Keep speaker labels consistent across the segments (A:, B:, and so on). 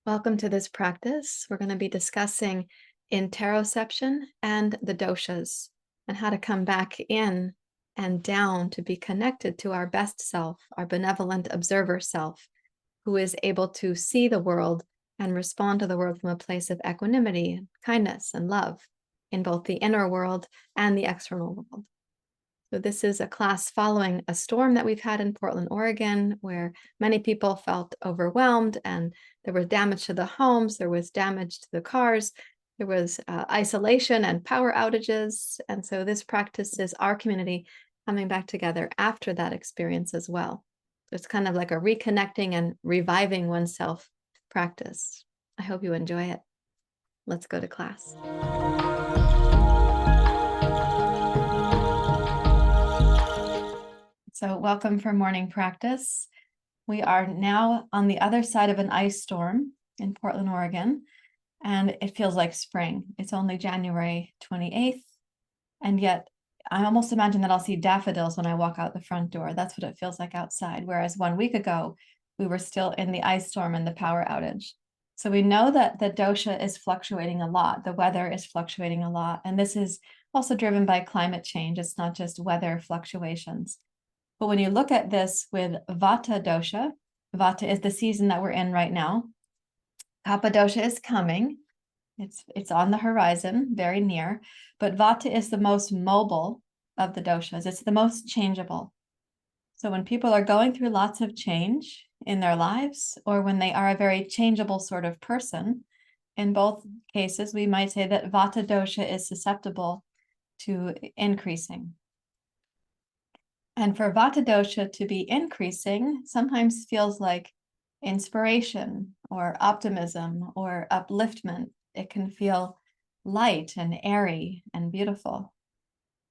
A: Welcome to this practice. We're going to be discussing interoception and the doshas and how to come back in and down to be connected to our best self, our benevolent observer self, who is able to see the world and respond to the world from a place of equanimity, kindness, and love in both the inner world and the external world. So this is a class following a storm that we've had in Portland, Oregon, where many people felt overwhelmed and there was damage to the homes, there was damage to the cars, there was isolation and power outages. And so this practice is our community coming back together after that experience as well. So it's kind of like a reconnecting and reviving oneself practice. I hope you enjoy it. Let's go to class. So welcome for morning practice. We are now on the other side of an ice storm in Portland, Oregon, and it feels like spring. It's only January 28th, and yet I almost imagine that I'll see daffodils when I walk out the front door. That's what it feels like outside, whereas 1 week ago, we were still in the ice storm and the power outage. So we know that the dosha is fluctuating a lot. The weather is fluctuating a lot, and this is also driven by climate change. It's not just weather fluctuations. But when you look at this with Vata dosha, Vata is the season that we're in right now. Kapha dosha is coming. It's on the horizon, very near. But Vata is the most mobile of the doshas. It's the most changeable. So when people are going through lots of change in their lives, or when they are a very changeable sort of person, in both cases, we might say that Vata dosha is susceptible to increasing. And for Vata dosha to be increasing sometimes feels like inspiration or optimism or upliftment. It can feel light and airy and beautiful,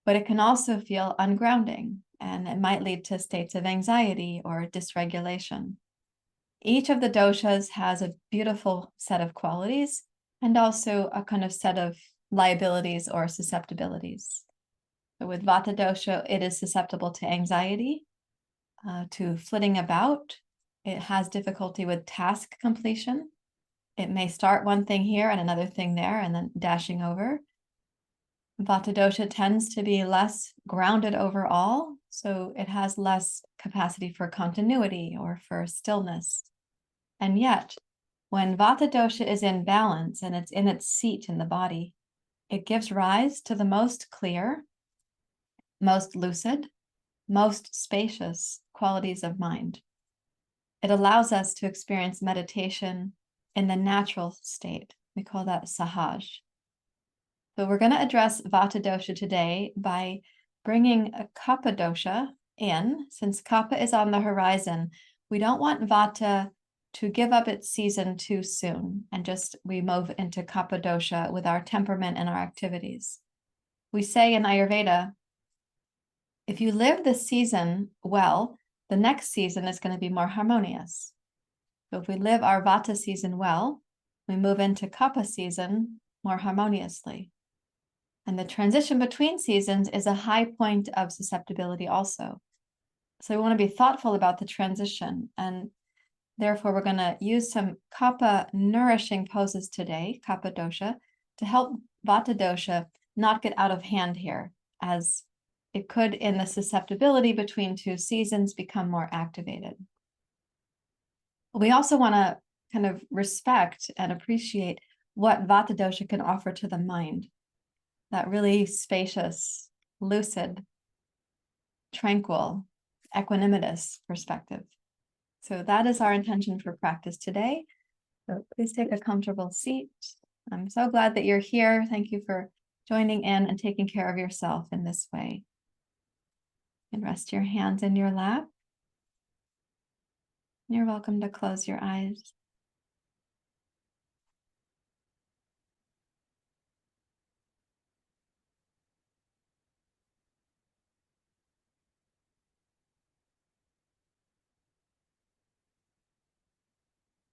A: but it can also feel ungrounding, and it might lead to states of anxiety or dysregulation. Each of the doshas has a beautiful set of qualities and also a kind of set of liabilities or susceptibilities. So with Vata dosha, it is susceptible to anxiety, to flitting about. It has difficulty with task completion. It may start one thing here and another thing there and then dashing over. Vata dosha tends to be less grounded overall, so it has less capacity for continuity or for stillness. And yet, when Vata dosha is in balance and it's in its seat in the body, it gives rise to the most clear, most lucid, most spacious qualities of mind. It allows us to experience meditation in the natural state. We call that sahaj. So we're going to address Vata dosha today by bringing a Kapha dosha in. Since Kapha is on the horizon, we don't want Vata to give up its season too soon and just we move into Kapha dosha with our temperament and our activities. We say in Ayurveda, if you live the season well, the next season is going to be more harmonious. So if we live our Vata season well, we move into Kapha season more harmoniously. And the transition between seasons is a high point of susceptibility also. So we want to be thoughtful about the transition. And therefore, we're going to use some Kapha nourishing poses today, Kapha dosha, to help Vata dosha not get out of hand here, as it could, in the susceptibility between two seasons, become more activated. We also want to kind of respect and appreciate what Vata dosha can offer to the mind. That really spacious, lucid, tranquil, equanimitous perspective. So that is our intention for practice today. So please take a comfortable seat. I'm so glad that you're here. Thank you for joining in and taking care of yourself in this way. And rest your hands in your lap. You're welcome to close your eyes.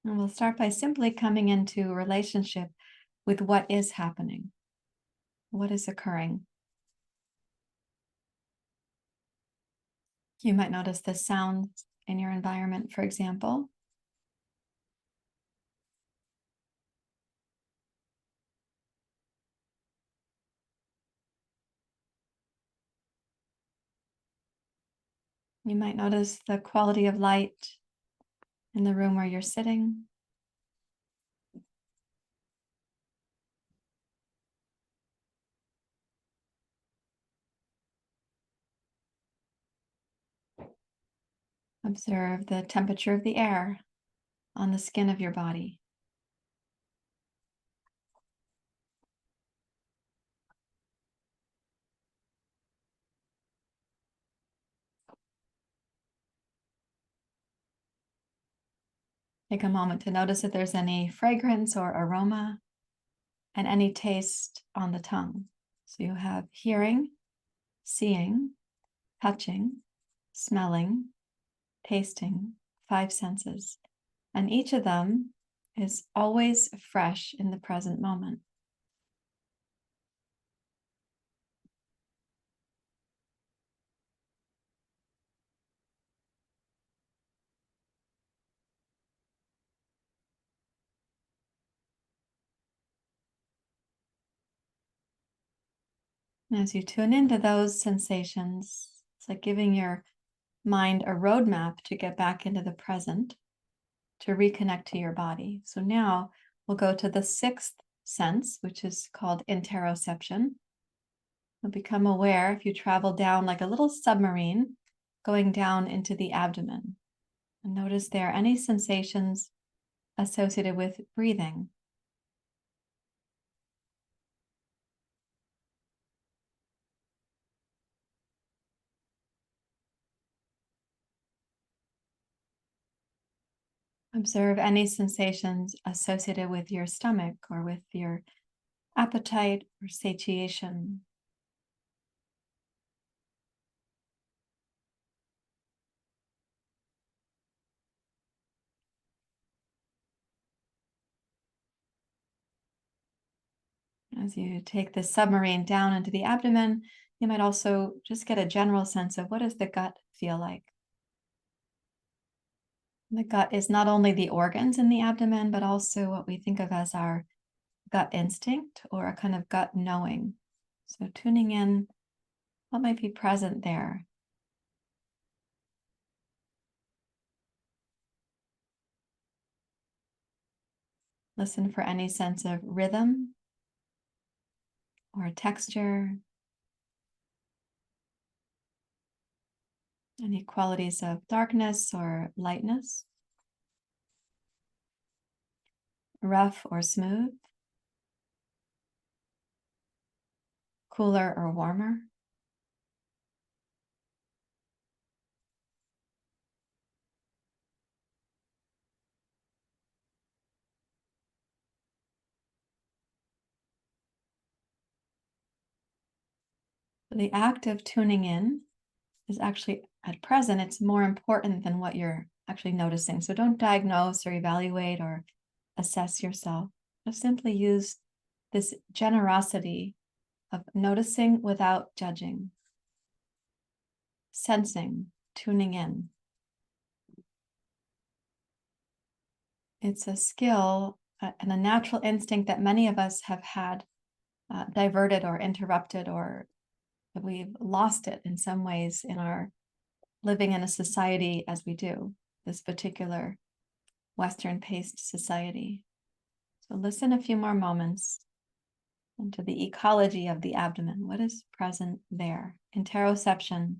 A: And we'll start by simply coming into relationship with what is happening, what is occurring. You might notice the sounds in your environment, for example. You might notice the quality of light in the room where you're sitting. Observe the temperature of the air on the skin of your body. Take a moment to notice if there's any fragrance or aroma and any taste on the tongue. So you have hearing, seeing, touching, smelling, tasting, 5 senses. And each of them is always fresh in the present moment. And as you tune into those sensations, it's like giving your mind a roadmap to get back into the present, to reconnect to your body. So now we'll go to the 6th sense, which is called interoception. You'll become aware if you travel down like a little submarine, going down into the abdomen. And notice there any sensations associated with breathing. Observe any sensations associated with your stomach or with your appetite or satiation. As you take the submarine down into the abdomen, you might also just get a general sense of what does the gut feel like. And the gut is not only the organs in the abdomen, but also what we think of as our gut instinct or a kind of gut knowing. So tuning in, what might be present there? Listen for any sense of rhythm or texture, any qualities of darkness or lightness, rough or smooth, cooler or warmer. The act of tuning in is actually, at present, it's more important than what you're actually noticing. So don't diagnose or evaluate or assess yourself. Just simply use this generosity of noticing without judging, sensing, tuning in. It's a skill and a natural instinct that many of us have had diverted or interrupted, or that we've lost it in some ways in our living in a society as we do, this particular Western-paced society. So listen a few more moments into the ecology of the abdomen. What is present there? Interoception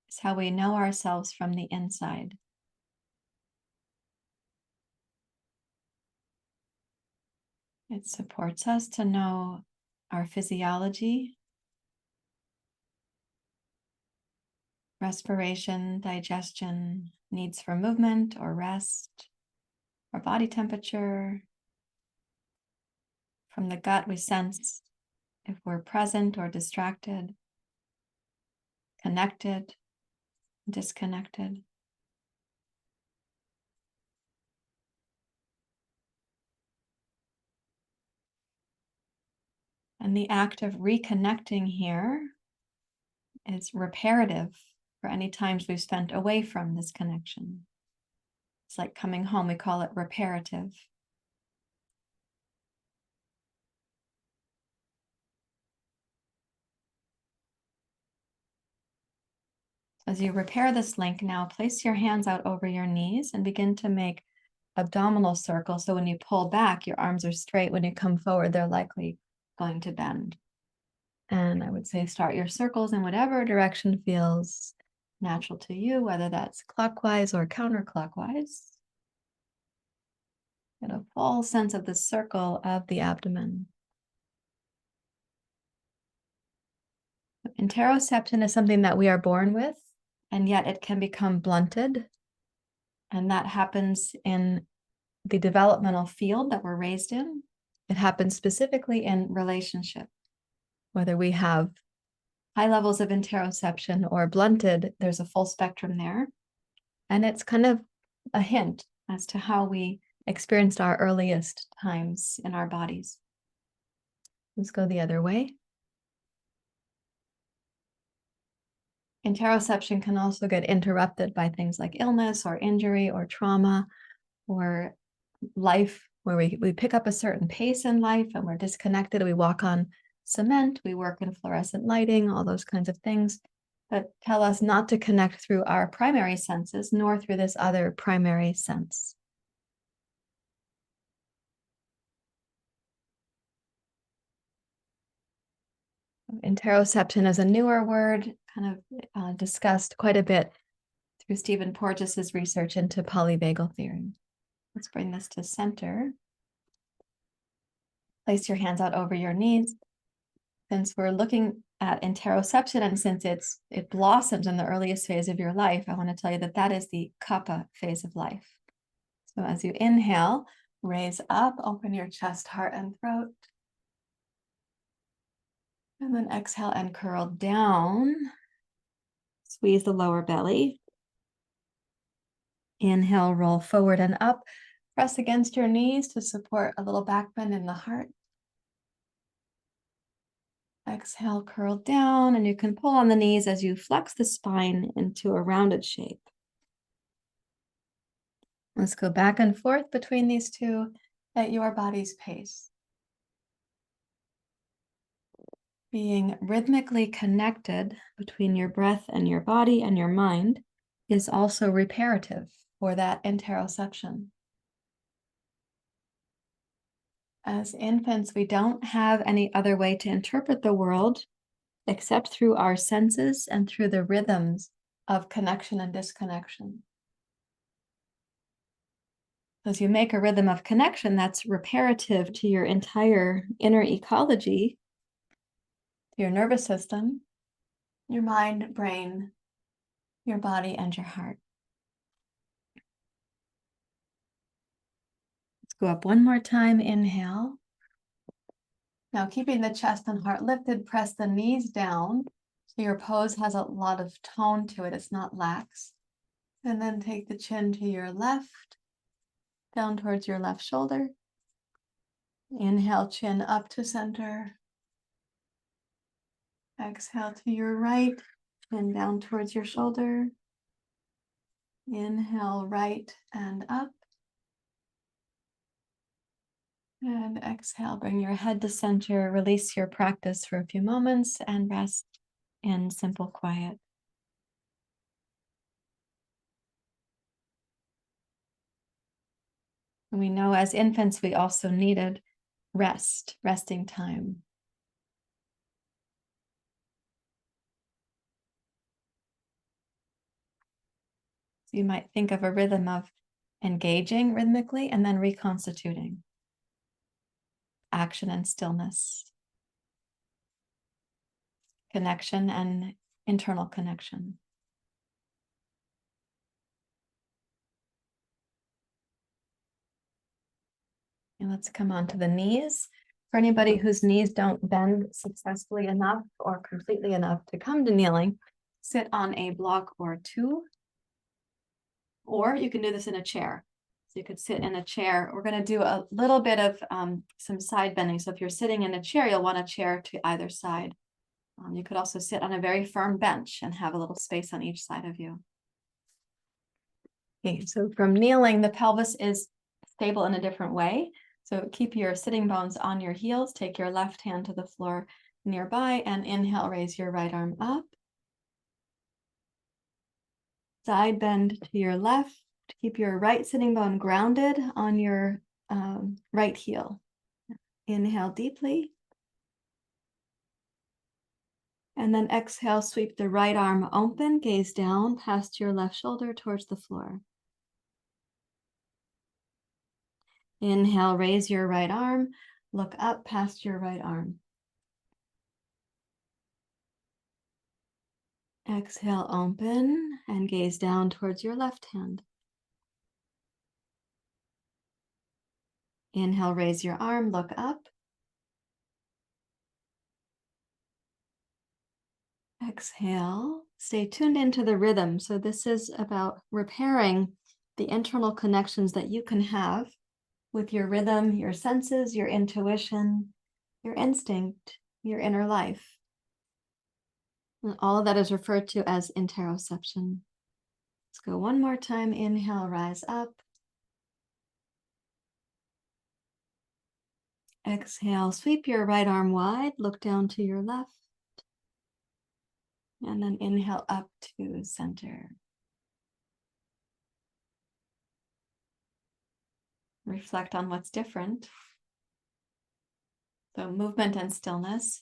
A: is how we know ourselves from the inside. It supports us to know our physiology, respiration, digestion, needs for movement or rest, our body temperature. From the gut, we sense if we're present or distracted, connected, disconnected. And the act of reconnecting here is reparative for any times we've spent away from this connection. It's like coming home, we call it reparative. As you repair this link now, place your hands out over your knees and begin to make abdominal circles. So when you pull back, your arms are straight. When you come forward, they're likely going to bend. And I would say start your circles in whatever direction feels natural to you, whether that's clockwise or counterclockwise. Get a full sense of the circle of the abdomen. Interoception is something that we are born with, and yet it can become blunted. And that happens in the developmental field that we're raised in. It happens specifically in relationship. Whether we have high levels of interoception or blunted, there's a full spectrum there. And it's kind of a hint as to how we experienced our earliest times in our bodies. Let's go the other way. Interoception can also get interrupted by things like illness or injury or trauma or life, where we pick up a certain pace in life and we're disconnected. We walk on cement, we work in fluorescent lighting, all those kinds of things that tell us not to connect through our primary senses, nor through this other primary sense. Interoception is a newer word, kind of discussed quite a bit through Stephen Porges's research into polyvagal theory. Let's bring this to center. Place your hands out over your knees. Since we're looking at interoception and since it blossoms in the earliest phase of your life, I want to tell you that that is the kapha phase of life. So as you inhale, raise up, open your chest, heart, and throat. And then exhale and curl down. Squeeze the lower belly. Inhale, roll forward and up. Press against your knees to support a little back bend in the heart. Exhale, curl down, and you can pull on the knees as you flex the spine into a rounded shape. Let's go back and forth between these two at your body's pace. Being rhythmically connected between your breath and your body and your mind is also reparative for that interoception. As infants, we don't have any other way to interpret the world except through our senses and through the rhythms of connection and disconnection. As you make a rhythm of connection, that's reparative to your entire inner ecology, to your nervous system, your mind, brain, your body, and your heart. Let's go up one more time. Inhale. Now, keeping the chest and heart lifted, press the knees down so your pose has a lot of tone to it. It's not lax. And then take the chin to your left, down towards your left shoulder. Inhale, chin up to center. Exhale to your right, chin down towards your shoulder. Inhale, right and up. And exhale, bring your head to center, release your practice for a few moments and rest in simple quiet. And we know as infants, we also needed resting time. So you might think of a rhythm of engaging rhythmically and then reconstituting. Action and stillness. Connection and internal connection. And let's come on to the knees. For anybody whose knees don't bend successfully enough or completely enough to come to kneeling, sit on a block or two, or you can do this in a chair. So you could sit in a chair. We're going to do a little bit of some side bending. So if you're sitting in a chair, you'll want a chair to either side. You could also sit on a very firm bench and have a little space on each side of you. Okay, so from kneeling, the pelvis is stable in a different way. So keep your sitting bones on your heels. Take your left hand to the floor nearby and inhale, raise your right arm up. Side bend to your left. Keep your right sitting bone grounded on your right heel. Inhale deeply. And then exhale, sweep the right arm open, gaze down past your left shoulder towards the floor. Inhale, raise your right arm, look up past your right arm. Exhale, open and gaze down towards your left hand. Inhale, raise your arm, look up. Exhale, stay tuned into the rhythm. So this is about repairing the internal connections that you can have with your rhythm, your senses, your intuition, your instinct, your inner life. And all of that is referred to as interoception. Let's go one more time. Inhale, rise up. Exhale, sweep your right arm wide, look down to your left. And then inhale up to center. Reflect on what's different. So movement and stillness,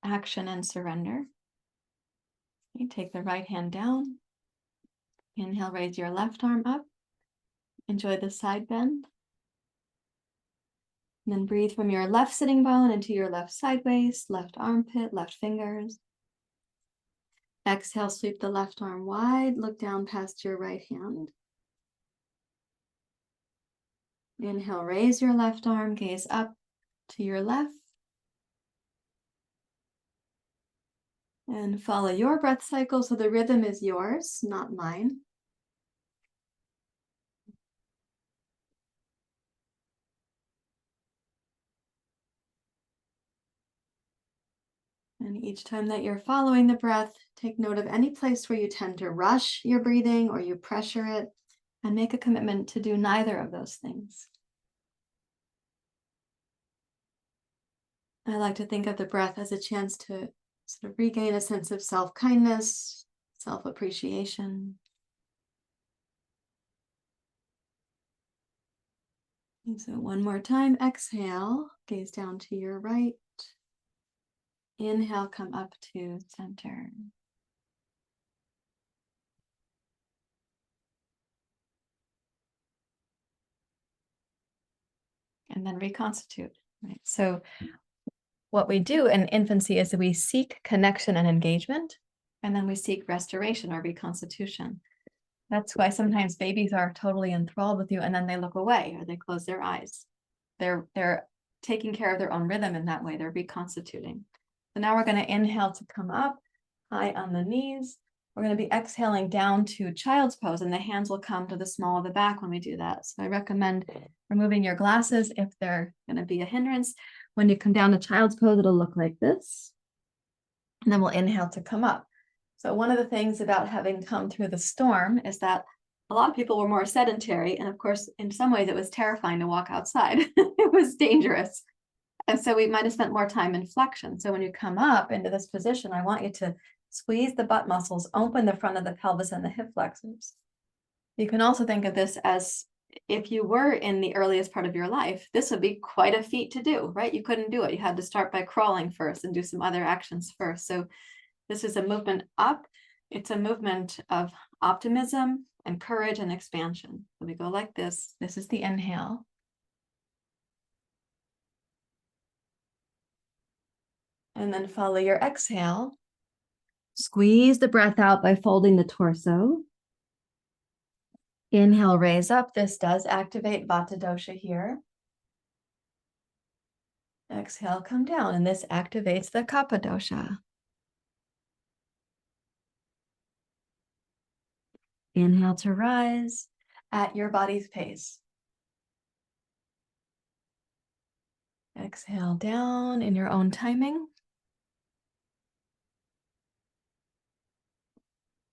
A: action and surrender. You take the right hand down. Inhale, raise your left arm up. Enjoy the side bend. And then breathe from your left sitting bone into your left side waist, left armpit, left fingers. Exhale, sweep the left arm wide, look down past your right hand. Inhale, raise your left arm, gaze up to your left. And follow your breath cycle so the rhythm is yours, not mine. And each time that you're following the breath, take note of any place where you tend to rush your breathing or you pressure it, and make a commitment to do neither of those things. I like to think of the breath as a chance to sort of regain a sense of self-kindness, self-appreciation. And so one more time, exhale, gaze down to your right. Inhale, come up to center. And then reconstitute, right? So what we do in infancy is that we seek connection and engagement, and then we seek restoration or reconstitution. That's why sometimes babies are totally enthralled with you and then they look away or they close their eyes. They're taking care of their own rhythm in that way. They're reconstituting. So now we're going to inhale to come up, high on the knees. We're going to be exhaling down to child's pose, and the hands will come to the small of the back when we do that. So I recommend removing your glasses if they're going to be a hindrance. When you come down to child's pose, it'll look like this. And then we'll inhale to come up. So one of the things about having come through the storm is that a lot of people were more sedentary. And of course, in some ways, it was terrifying to walk outside. It was dangerous. And so we might have spent more time in flexion. So when you come up into this position, I want you to squeeze the butt muscles, open the front of the pelvis and the hip flexors. You can also think of this as if you were in the earliest part of your life, this would be quite a feat to do, right? You couldn't do it. You had to start by crawling first and do some other actions first. So this is a movement up. It's a movement of optimism and courage and expansion. So we go like this. This is the inhale. And then follow your exhale. Squeeze the breath out by folding the torso. Inhale, raise up. This does activate Vata dosha here. Exhale, come down, and this activates the Kapha dosha. Inhale to rise at your body's pace. Exhale down in your own timing.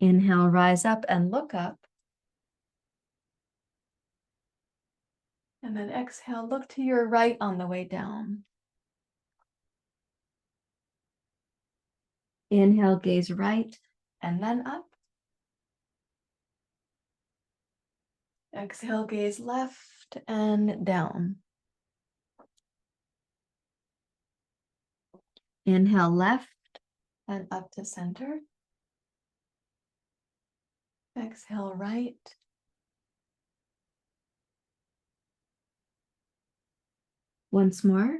A: Inhale, rise up and look up. And then exhale, look to your right on the way down. Inhale, gaze right and then up. Exhale, gaze left and down. Inhale left and up to center. Exhale right. Once more.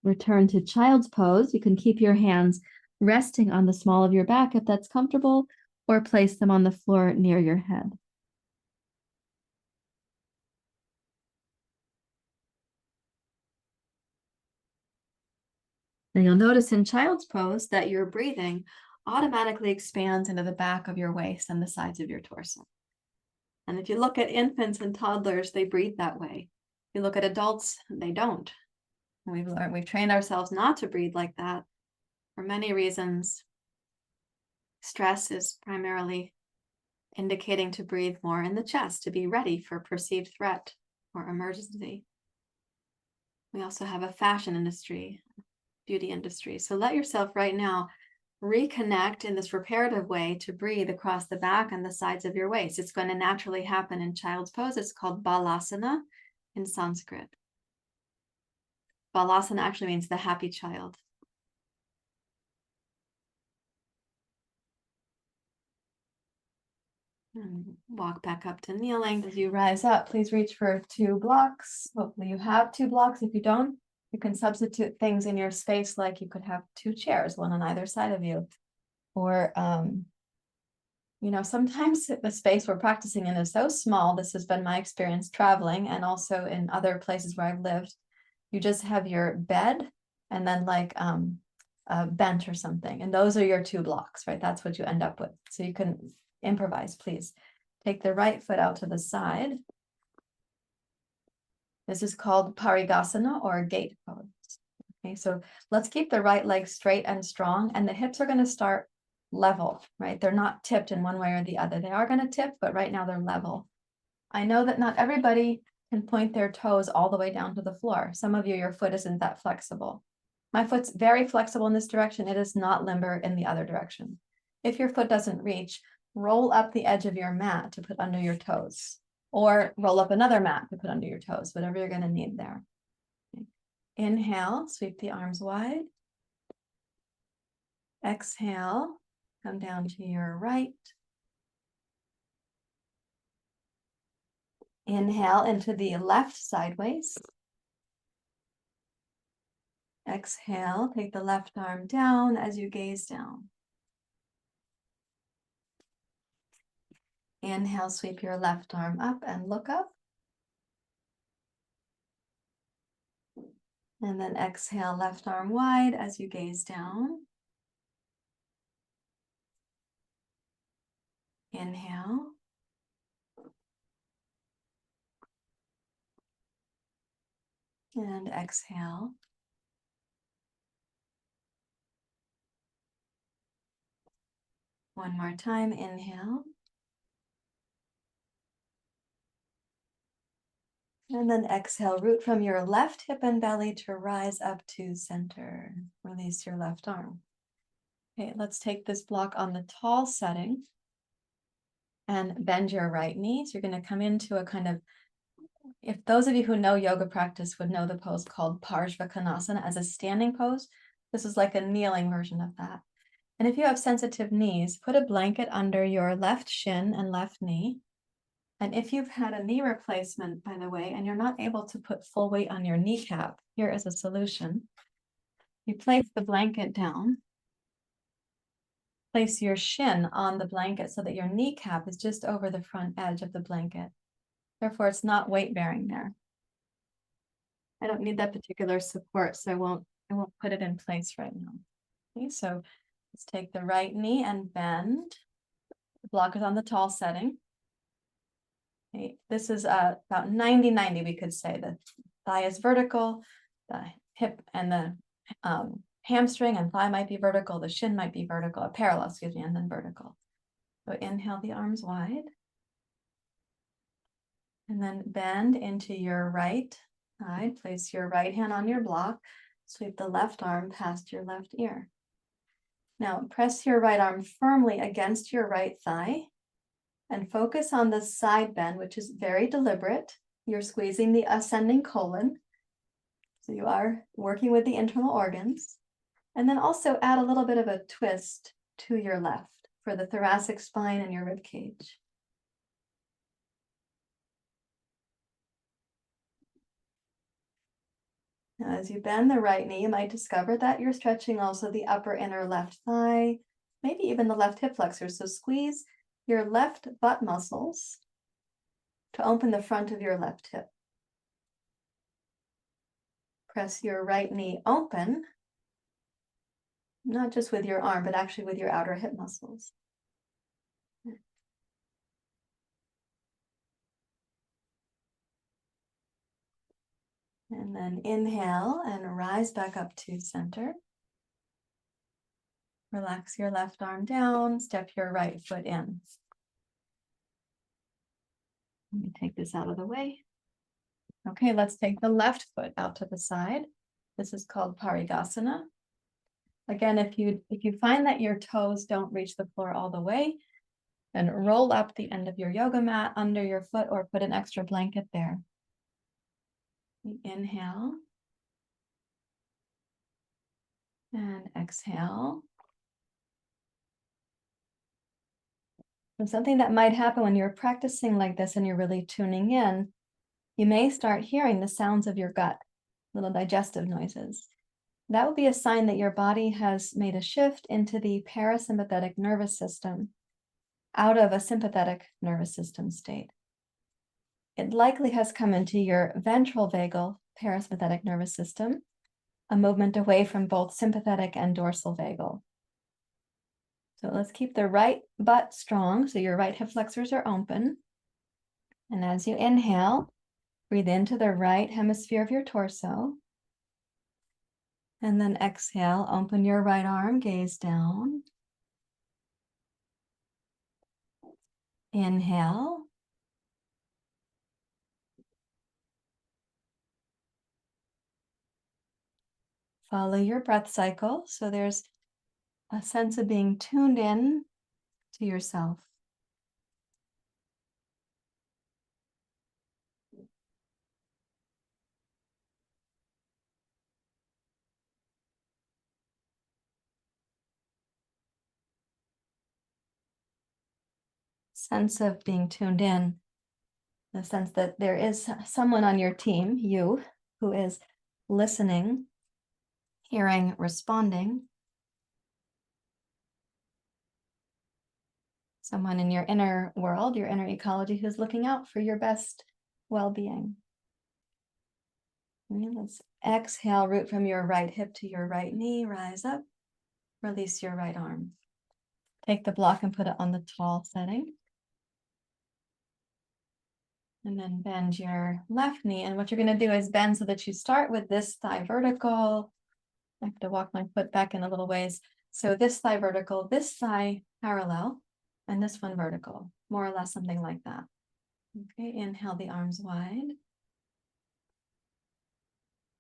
A: Return to child's pose. You can keep your hands resting on the small of your back if that's comfortable, or place them on the floor near your head. Now you'll notice in child's pose that your breathing automatically expands into the back of your waist and the sides of your torso. And if you look at infants and toddlers, they breathe that way. If you look at adults, they don't. We've trained ourselves not to breathe like that for many reasons. Stress is primarily indicating to breathe more in the chest to be ready for perceived threat or emergency. We also have a fashion industry, beauty industry. So let yourself right now reconnect in this reparative way to breathe across the back and the sides of your waist. It's going to naturally happen in child's pose. It's called balasana in Sanskrit. Balasana actually means the happy child. And walk back up to kneeling. As you rise up, please reach for 2 blocks. Hopefully you have 2 blocks. If you don't, you can substitute things in your space, like you could have 2 chairs, one on either side of you. Or, sometimes the space we're practicing in is so small. This has been my experience traveling and also in other places where I've lived. You just have your bed and then like a bench or something. And those are your 2 blocks, right? That's what you end up with. So you can improvise, please. Take the right foot out to the side. This is called parigasana or gate pose. Okay, so let's keep the right leg straight and strong, and the hips are going to start level, right? They're not tipped in one way or the other. They are going to tip, but right now they're level. I know that not everybody can point their toes all the way down to the floor. Some of you, your foot isn't that flexible. My foot's very flexible in this direction. It is not limber in the other direction. If your foot doesn't reach, roll up the edge of your mat to put under your toes, or roll up another mat to put under your toes, whatever you're going to need there. Okay. Inhale, sweep the arms wide. Exhale, come down to your right. Inhale into the left sideways. Exhale, take the left arm down as you gaze down. Inhale, sweep your left arm up and look up. And then exhale, left arm wide as you gaze down. Inhale. And exhale. One more time, inhale. And then exhale, root from your left hip and belly to rise up to center. Release your left arm. Okay, let's take this block on the tall setting and bend your right knee. So you're going to come into a kind of, if those of you who know yoga practice would know the pose called Parshvakonasana as a standing pose. This is like a kneeling version of that. And if you have sensitive knees, put a blanket under your left shin and left knee. And if you've had a knee replacement, by the way, and you're not able to put full weight on your kneecap, here is a solution. You place the blanket down. Place your shin on the blanket so that your kneecap is just over the front edge of the blanket. Therefore, it's not weight bearing there. I don't need that particular support, so I won't put it in place right now. Okay, so let's take the right knee and bend. The block is on the tall setting. Okay, this is about 90-90, we could say. The thigh is vertical, the hip and the hamstring and thigh might be vertical, the shin might be vertical, parallel, excuse me, and then vertical. So inhale the arms wide. And then bend into your right side. Place your right hand on your block. Sweep the left arm past your left ear. Now press your right arm firmly against your right thigh and focus on the side bend, which is very deliberate. You're squeezing the ascending colon. So you are working with the internal organs. And then also add a little bit of a twist to your left for the thoracic spine and your rib cage. Now, as you bend the right knee, you might discover that you're stretching also the upper inner left thigh, maybe even the left hip flexor. So squeeze your left butt muscles to open the front of your left hip. Press your right knee open, not just with your arm, but actually with your outer hip muscles. And then inhale and rise back up to center. Relax your left arm down, step your right foot in. Let me take this out of the way. Okay, let's take the left foot out to the side. This is called Parigasana. Again, if you find that your toes don't reach the floor all the way, then roll up the end of your yoga mat under your foot or put an extra blanket there. Inhale and exhale. And something that might happen when you're practicing like this and you're really tuning in, you may start hearing the sounds of your gut, little digestive noises. That would be a sign that your body has made a shift into the parasympathetic nervous system out of a sympathetic nervous system state. It likely has come into your ventral vagal parasympathetic nervous system, a movement away from both sympathetic and dorsal vagal. So let's keep the right butt strong, so your right hip flexors are open. And as you inhale, breathe into the right hemisphere of your torso. And then exhale, open your right arm, gaze down. Inhale. Follow your breath cycle. So there's a sense of being tuned in to yourself. Sense of being tuned in, the sense that there is someone on your team, you, who is listening, hearing, responding. Someone in your inner world, your inner ecology, who's looking out for your best well-being. Let's exhale, root from your right hip to your right knee, rise up, release your right arm. Take the block and put it on the tall setting. And then bend your left knee. And what you're going to do is bend so that you start with this thigh vertical. I have to walk my foot back in a little ways. So this thigh vertical, this thigh parallel, and this one vertical, more or less something like that. Okay, inhale the arms wide.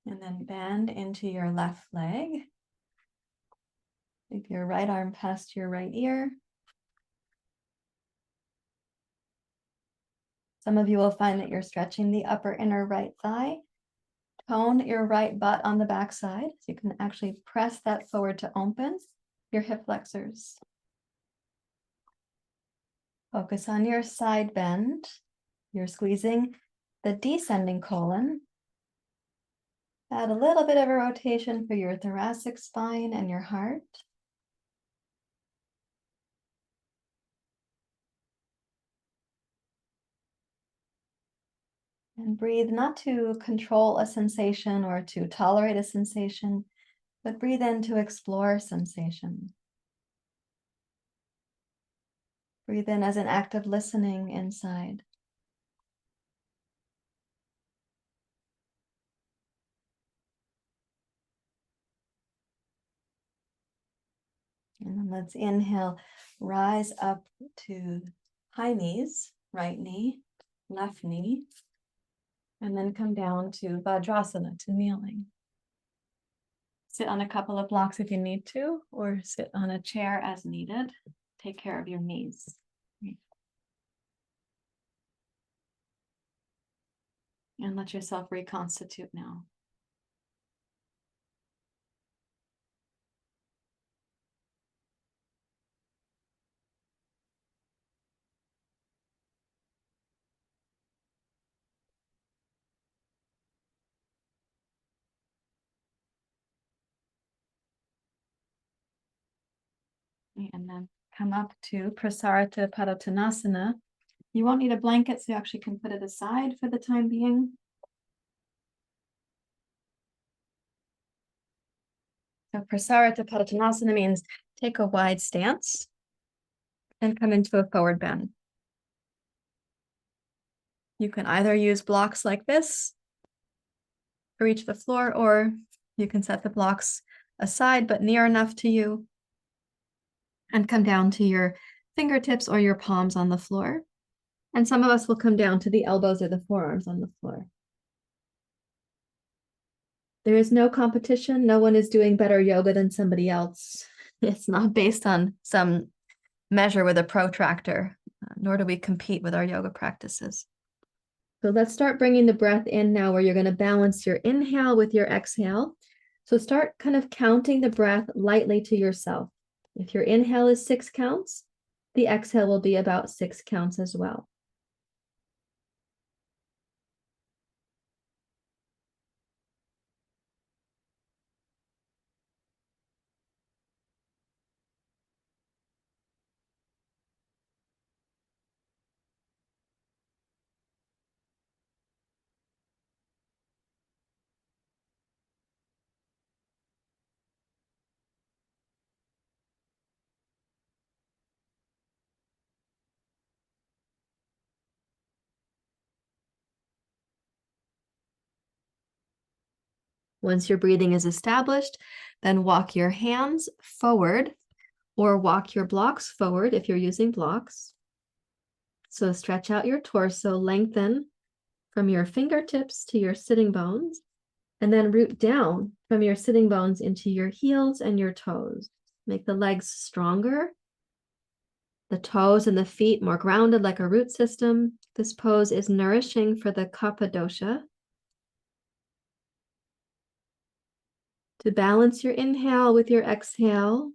A: And then bend into your left leg. Take your right arm past your right ear. Some of you will find that you're stretching the upper inner right thigh. Tone your right butt on the back side, so you can actually press that forward to open your hip flexors. Focus on your side bend. You're squeezing the descending colon. Add a little bit of a rotation for your thoracic spine and your heart. And breathe not to control a sensation or to tolerate a sensation, but breathe in to explore sensation. Breathe in as an act of listening inside. And then let's inhale, rise up to high knees, right knee, left knee. And then come down to Vajrasana, to kneeling. Sit on a couple of blocks if you need to, or sit on a chair as needed. Take care of your knees. And let yourself reconstitute now. And then come up to Prasarita Padottanasana. You won't need a blanket, so you actually can put it aside for the time being. So Prasarita Padottanasana means take a wide stance and come into a forward bend. You can either use blocks like this to reach the floor, or you can set the blocks aside but near enough to you and come down to your fingertips or your palms on the floor. And some of us will come down to the elbows or the forearms on the floor. There is no competition. No one is doing better yoga than somebody else. It's not based on some measure with a protractor, nor do we compete with our yoga practices. So let's start bringing the breath in now, where you're going to balance your inhale with your exhale. So start kind of counting the breath lightly to yourself. If your inhale is 6 counts, the exhale will be about 6 counts as well. Once your breathing is established, then walk your hands forward or walk your blocks forward if you're using blocks. So stretch out your torso, lengthen from your fingertips to your sitting bones, and then root down from your sitting bones into your heels and your toes. Make the legs stronger, the toes and the feet more grounded like a root system. This pose is nourishing for the Kapha dosha. To balance your inhale with your exhale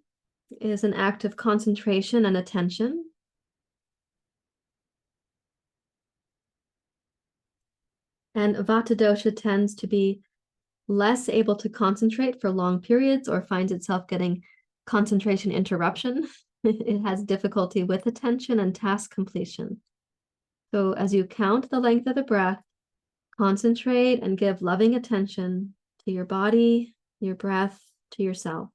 A: is an act of concentration and attention. And Vata dosha tends to be less able to concentrate for long periods or finds itself getting concentration interruption. It has difficulty with attention and task completion. So as you count the length of the breath, concentrate and give loving attention to your body, your breath, to yourself.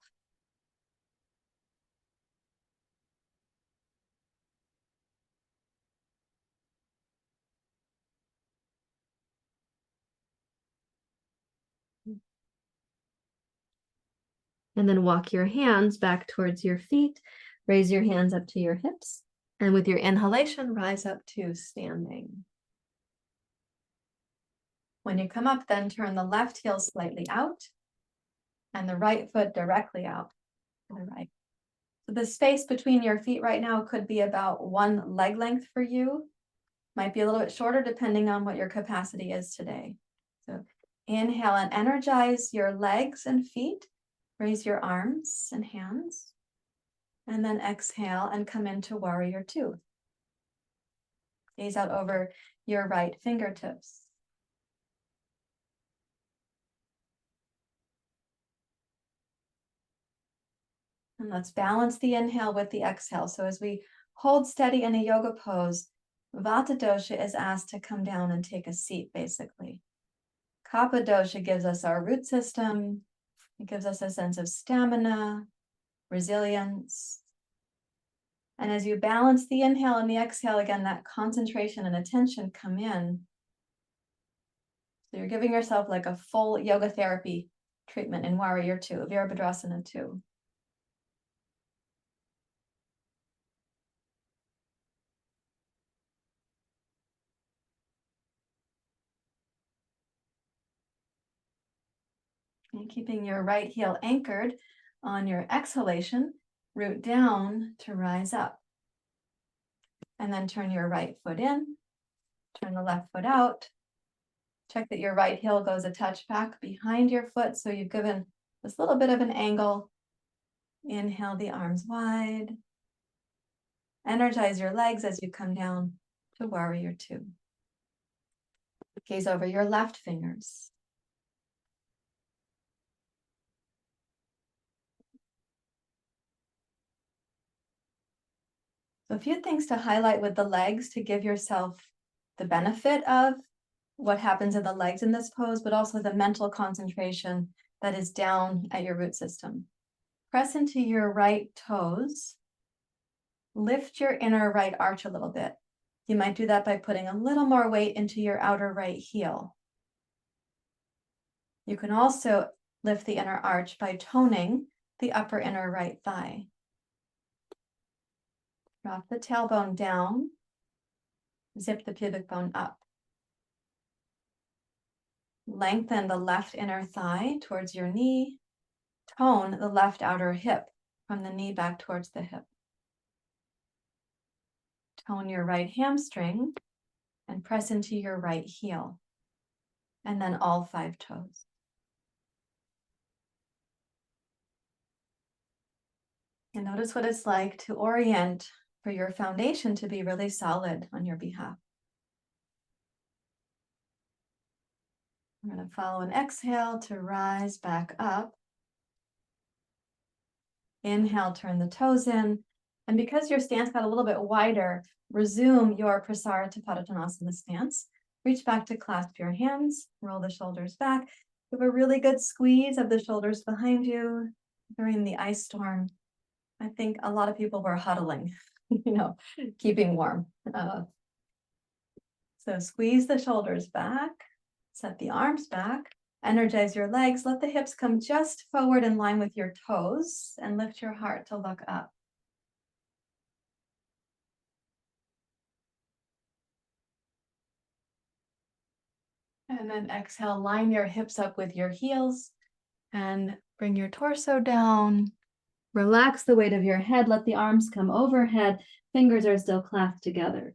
A: And then walk your hands back towards your feet. Raise your hands up to your hips. And with your inhalation, rise up to standing. When you come up, then turn the left heel slightly out and the right foot directly out to the right. So the space between your feet right now could be about 1 leg length for you. Might be a little bit shorter depending on what your capacity is today. So inhale and energize your legs and feet. Raise your arms and hands. And then exhale and come into warrior 2. Gaze out over your right fingertips. And let's balance the inhale with the exhale. So as we hold steady in a yoga pose, Vata dosha is asked to come down and take a seat, basically. Kapha dosha gives us our root system. It gives us a sense of stamina, resilience. And as you balance the inhale and the exhale, again, that concentration and attention come in. So you're giving yourself like a full yoga therapy treatment in warrior 2, Virabhadrasana 2. And keeping your right heel anchored on your exhalation, root down to rise up. And then turn your right foot in, turn the left foot out. Check that your right heel goes a touch back behind your foot, so you've given this little bit of an angle. Inhale the arms wide. Energize your legs as you come down to warrior two. Gaze over your left fingers. So a few things to highlight with the legs to give yourself the benefit of what happens in the legs in this pose, but also the mental concentration that is down at your root system. Press into your right toes. Lift your inner right arch a little bit. You might do that by putting a little more weight into your outer right heel. You can also lift the inner arch by toning the upper inner right thigh. Drop the tailbone down. Zip the pubic bone up. Lengthen the left inner thigh towards your knee. Tone the left outer hip from the knee back towards the hip. Tone your right hamstring and press into your right heel. And then all 5 toes. And notice what it's like to orient for your foundation to be really solid on your behalf. I'm going to follow an exhale to rise back up. Inhale, turn the toes in. And because your stance got a little bit wider, resume your Prasarita Padottanasana stance. Reach back to clasp your hands, roll the shoulders back. Give a really good squeeze of the shoulders behind you during the ice storm. I think a lot of people were huddling, keeping warm. So squeeze the shoulders back, set the arms back, energize your legs, let the hips come just forward in line with your toes, and lift your heart to look up. And then exhale, line your hips up with your heels and bring your torso down. Relax the weight of your head, let the arms come overhead, fingers are still clasped together.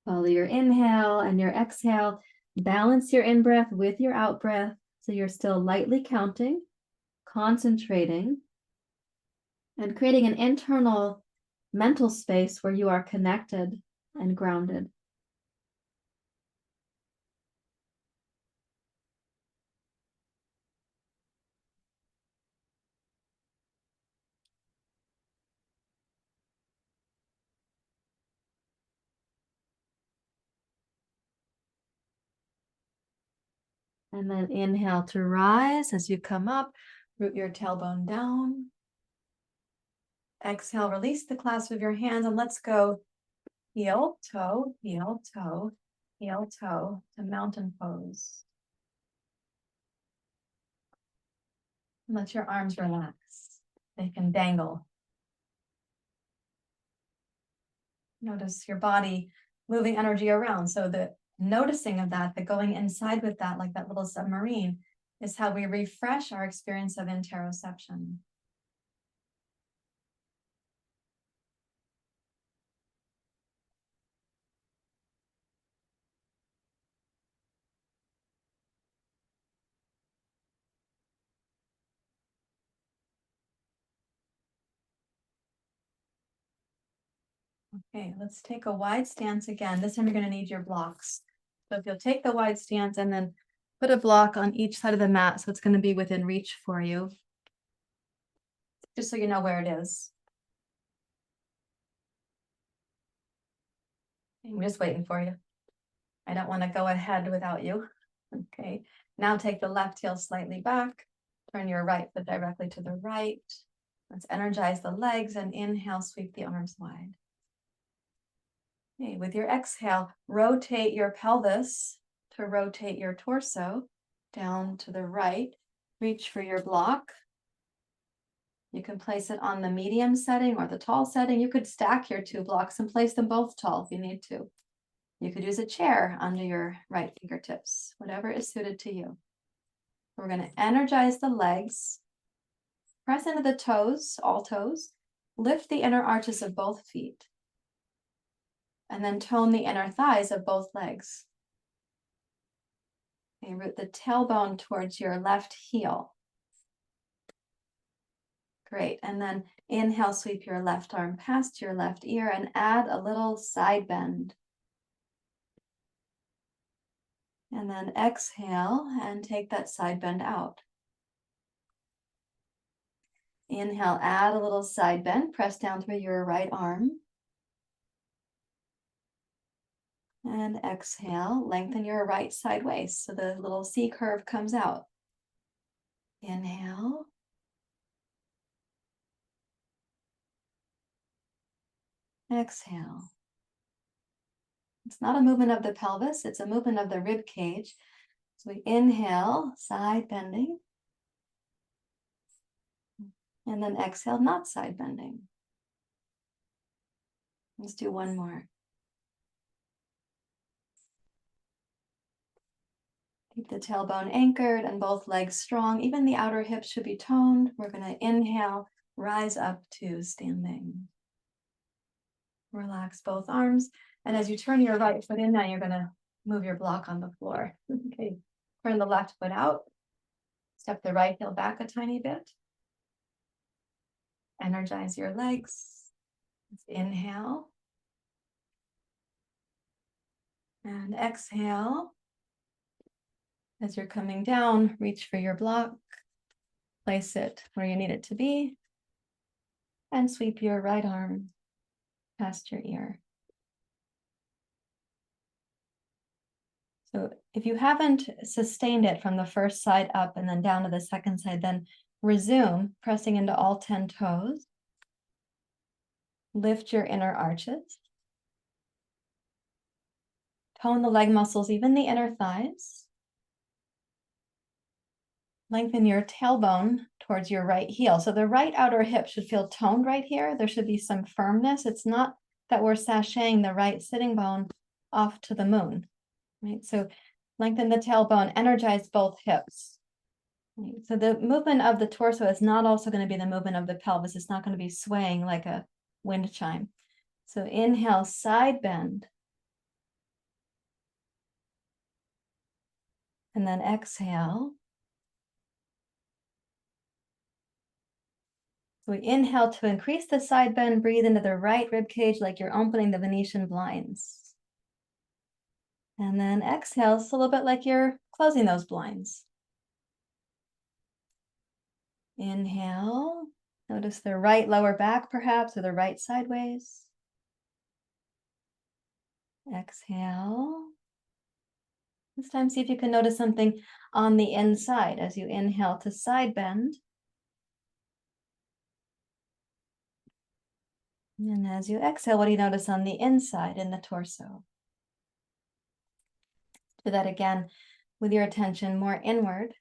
A: Follow your inhale and your exhale. Balance your in-breath with your out-breath, so you're still lightly counting, concentrating, and creating an internal mental space where you are connected and grounded. And then inhale to rise as you come up, root your tailbone down. Exhale, release the clasp of your hands, and let's go heel, toe, heel, toe, heel, toe to mountain pose. Let your arms relax. They can dangle. Notice your body moving energy around. So the noticing of that, the going inside with that, like that little submarine, is how we refresh our experience of interoception. Okay, let's take a wide stance again. This time you're going to need your blocks. So if you'll take the wide stance and then put a block on each side of the mat, so it's going to be within reach for you, just so you know where it is. I'm just waiting for you. I don't want to go ahead without you. Okay, now take the left heel slightly back. Turn your right foot directly to the right. Let's energize the legs and inhale, sweep the arms wide. Okay, with your exhale, rotate your pelvis to rotate your torso down to the right. Reach for your block. You can place it on the medium setting or the tall setting. You could stack your 2 blocks and place them both tall if you need to. You could use a chair under your right fingertips, whatever is suited to you. We're going to energize the legs. Press into the toes, all toes. Lift the inner arches of both feet. And then tone the inner thighs of both legs. Okay, root the tailbone towards your left heel. Great. And then inhale, sweep your left arm past your left ear and add a little side bend. And then exhale and take that side bend out. Inhale, add a little side bend, press down through your right arm. And exhale, lengthen your right side waist so the little C curve comes out. Inhale. Exhale. It's not a movement of the pelvis, it's a movement of the rib cage. So we inhale, side bending. And then exhale, not side bending. Let's do one more. Keep the tailbone anchored and both legs strong. Even the outer hips should be toned. We're going to inhale, rise up to standing. Relax both arms. And as you turn your right foot in, now you're going to move your block on the floor. Okay, turn the left foot out. Step the right heel back a tiny bit. Energize your legs. Let's inhale. And exhale. As you're coming down, reach for your block. Place it where you need it to be. And sweep your right arm past your ear. So if you haven't sustained it from the first side up and then down to the second side, then resume, pressing into all 10 toes. Lift your inner arches. Tone the leg muscles, even the inner thighs. Lengthen your tailbone towards your right heel. So the right outer hip should feel toned right here. There should be some firmness. It's not that we're sashaying the right sitting bone off to the moon, right? So lengthen the tailbone, energize both hips. Right? So the movement of the torso is not also going to be the movement of the pelvis. It's not going to be swaying like a wind chime. So inhale, side bend. And then exhale. So we inhale to increase the side bend, breathe into the right rib cage like you're opening the Venetian blinds. And then exhale, it's a little bit like you're closing those blinds. Inhale, notice the right lower back perhaps, or the right sideways. Exhale. This time, see if you can notice something on the inside as you inhale to side bend. And as you exhale, what do you notice on the inside in the torso? Do that again with your attention more inward.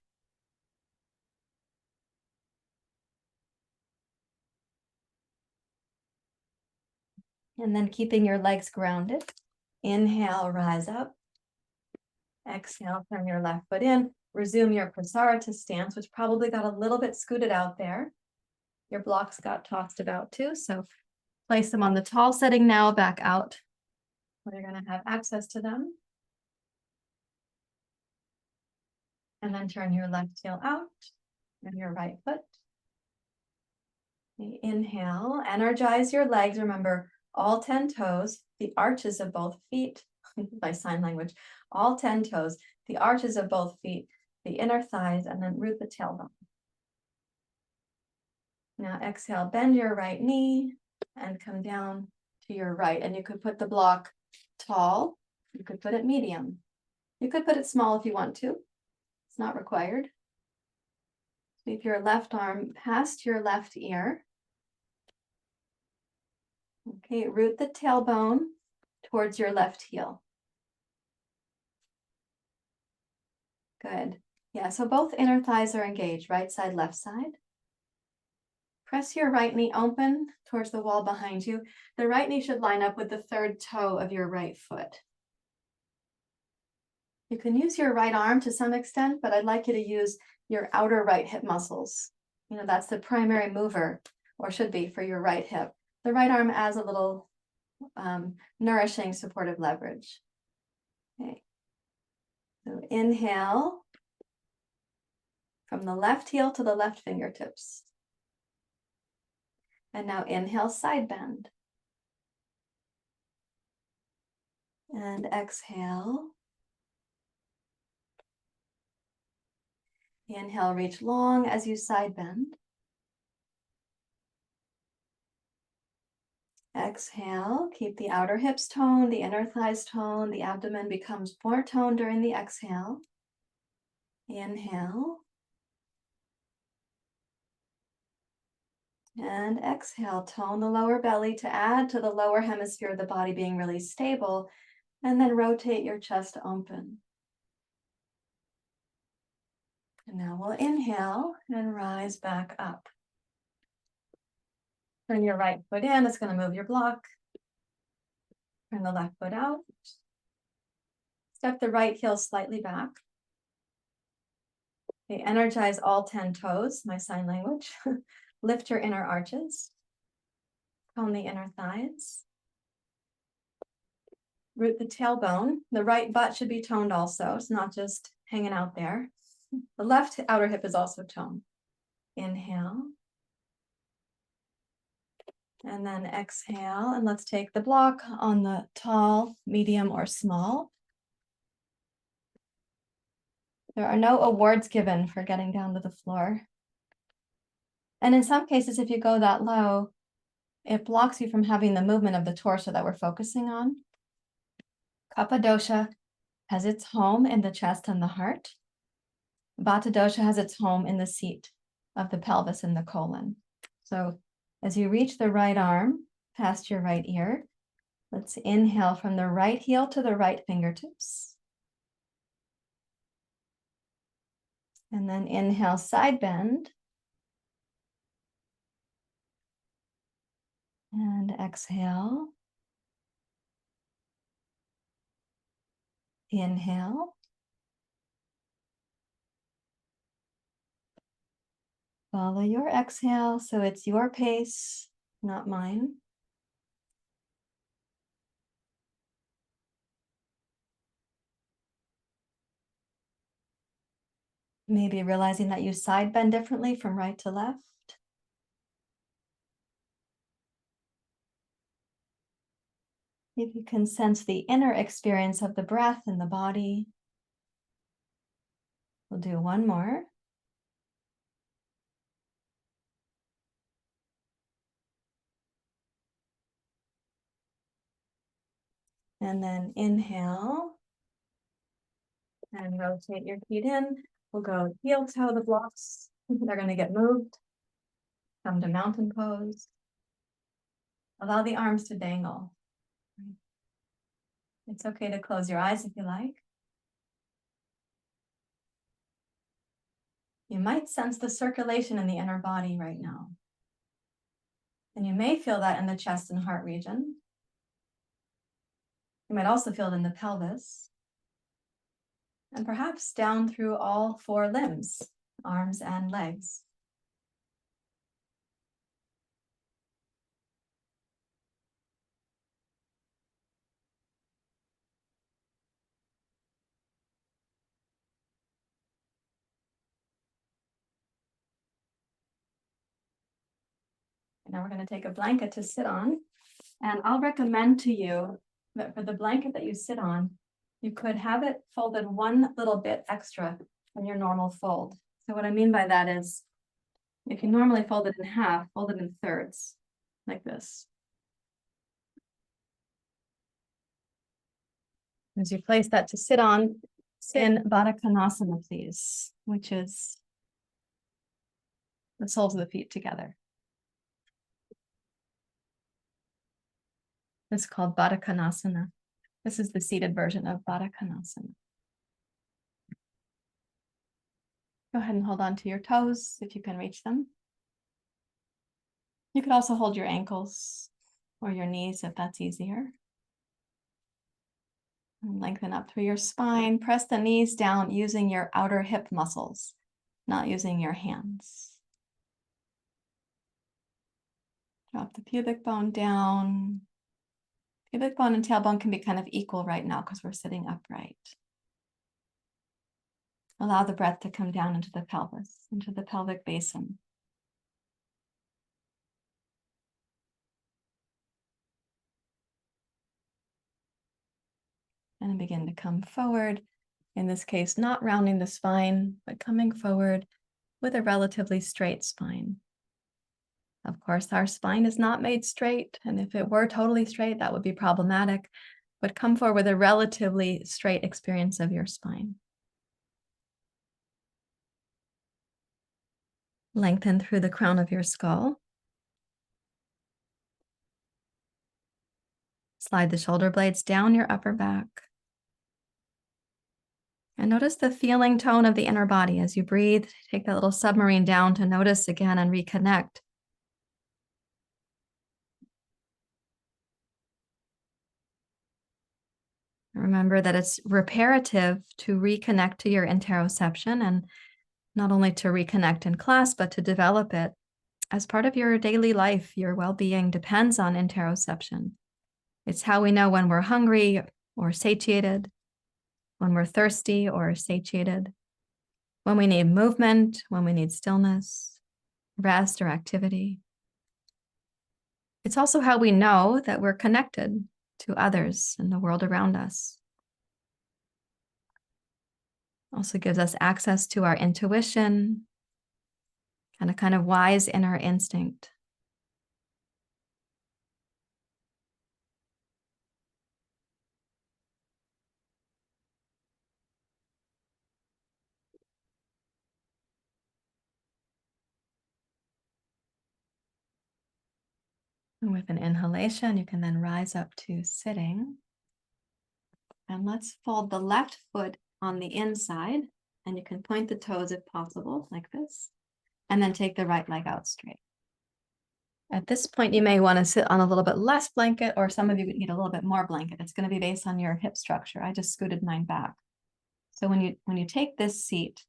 A: And then keeping your legs grounded. Inhale, rise up. Exhale, turn your left foot in. Resume your Prasarita stance, which probably got a little bit scooted out there. Your blocks got tossed about too, so place them on the tall setting now, back out where you're going to have access to them. And then turn your left heel out and your right foot. Inhale, energize your legs. Remember, all 10 toes, the arches of both feet, by sign language, all 10 toes, the arches of both feet, the inner thighs, and then root the tailbone. Now exhale, bend your right knee and come down to your right. And you could put the block tall, you could put it medium. You could put it small if you want to. It's not required. Sweep your left arm past your left ear. Okay, root the tailbone towards your left heel. Good. Yeah, so both inner thighs are engaged, right side, left side. Press your right knee open towards the wall behind you. The right knee should line up with the third toe of your right foot. You can use your right arm to some extent, but I'd like you to use your outer right hip muscles. You know, that's the primary mover, or should be, for your right hip. The right arm adds a little nourishing supportive leverage. Okay. So inhale from the left heel to the left fingertips. And now inhale, side bend. And exhale. Inhale, reach long as you side bend. Exhale, keep the outer hips toned, the inner thighs toned, the abdomen becomes more toned during the exhale. Inhale. And exhale, tone the lower belly to add to the lower hemisphere of the body being really stable, and then rotate your chest open. And now we'll inhale and rise back up. Turn your right foot in, it's going to move your block. Turn the left foot out. Step the right heel slightly back. Okay, energize all 10 toes, my sign language. Lift your inner arches. Tone the inner thighs. Root the tailbone. The right butt should be toned also. It's not just hanging out there. The left outer hip is also toned. Inhale. And then exhale. And let's take the block on the tall, medium, or small. There are no awards given for getting down to the floor. And in some cases, if you go that low, it blocks you from having the movement of the torso that we're focusing on. Kapha dosha has its home in the chest and the heart. Vata dosha has its home in the seat of the pelvis and the colon. So as you reach the right arm past your right ear, let's inhale from the right heel to the right fingertips. And then inhale, side bend. And exhale. Inhale. Follow your exhale, so it's your pace, not mine. Maybe realizing that you side bend differently from right to left. If you can sense the inner experience of the breath in the body. We'll do one more. And then inhale. And rotate your feet in. We'll go heel toe the blocks. They're going to get moved. Come to mountain pose. Allow the arms to dangle. It's okay to close your eyes if you like. You might sense the circulation in the inner body right now. And you may feel that in the chest and heart region. You might also feel it in the pelvis. And perhaps down through all 4 limbs, arms and legs. And now we're going to take a blanket to sit on. And I'll recommend to you that for the blanket that you sit on, you could have it folded one little bit extra than your normal fold. So what I mean by that is, if you normally fold it in half, fold it in thirds, like this. As you place that to sit on, in Baddha Konasana, please, which is the soles of the feet together. This is called Baddha Konasana. This is the seated version of Baddha Konasana. Go ahead and hold on to your toes if you can reach them. You could also hold your ankles or your knees if that's easier. And lengthen up through your spine. Press the knees down using your outer hip muscles, not using your hands. Drop the pubic bone down. Pubic bone and tailbone can be kind of equal right now because we're sitting upright. Allow the breath to come down into the pelvis, into the pelvic basin. And then begin to come forward. In this case, not rounding the spine, but coming forward with a relatively straight spine. Of course, our spine is not made straight, and if it were totally straight, that would be problematic, but come forward with a relatively straight experience of your spine. Lengthen through the crown of your skull. Slide the shoulder blades down your upper back. And notice the feeling tone of the inner body as you breathe. Take that little submarine down to notice again and reconnect. Remember that it's reparative to reconnect to your interoception, and not only to reconnect in class, but to develop it as part of your daily life. Your well-being depends on interoception. It's how we know when we're hungry or satiated, when we're thirsty or satiated, when we need movement, when we need stillness, rest, or activity. It's also how we know that we're connected to others and the world around us. Also gives us access to our intuition and a kind of wise inner instinct. And with an inhalation, you can then rise up to sitting. And let's fold the left foot on the inside, and you can point the toes if possible, like this, and then take the right leg out straight. At this point, you may want to sit on a little bit less blanket, or some of you would need a little bit more blanket. It's going to be based on your hip structure. I just scooted mine back. So when you take this seat,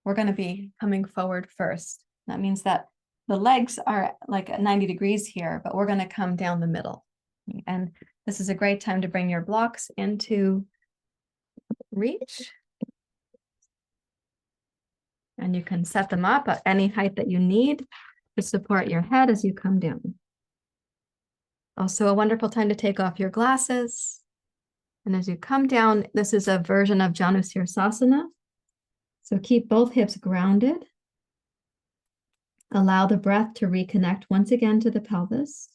A: we're going to be coming forward first. That means that the legs are like at 90 degrees here, but we're going to come down the middle. And this is a great time to bring your blocks into reach. And you can set them up at any height that you need to support your head as you come down. Also a wonderful time to take off your glasses. And as you come down, this is a version of Janusirsasana. So keep both hips grounded. Allow the breath to reconnect once again to the pelvis.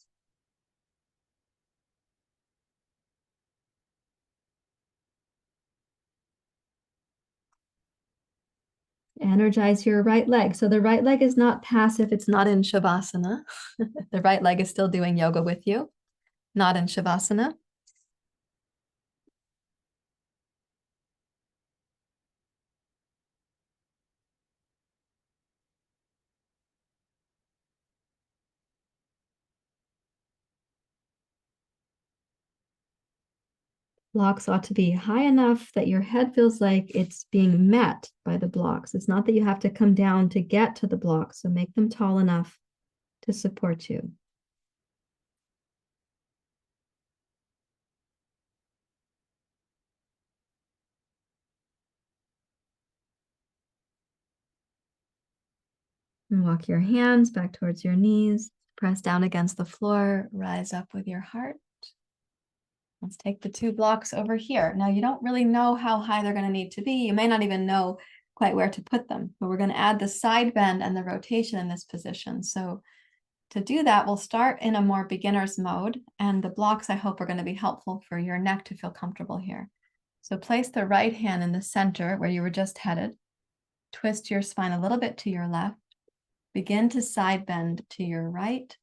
A: Energize your right leg. So the right leg is not passive. It's not in Shavasana. The right leg is still doing yoga with you, not in Shavasana. Blocks ought to be high enough that your head feels like it's being met by the blocks. It's not that you have to come down to get to the blocks, so make them tall enough to support you. And walk your hands back towards your knees, press down against the floor, rise up with your heart. Let's take the two blocks over here. Now, you don't really know how high they're going to need to be. You may not even know quite where to put them, but we're going to add the side bend and the rotation in this position. So to do that, we'll start in a more beginner's mode, and the blocks I hope are going to be helpful for your neck to feel comfortable here. So place the right hand in the center where you were just headed. Twist your spine a little bit to your left. Begin to side bend to your right.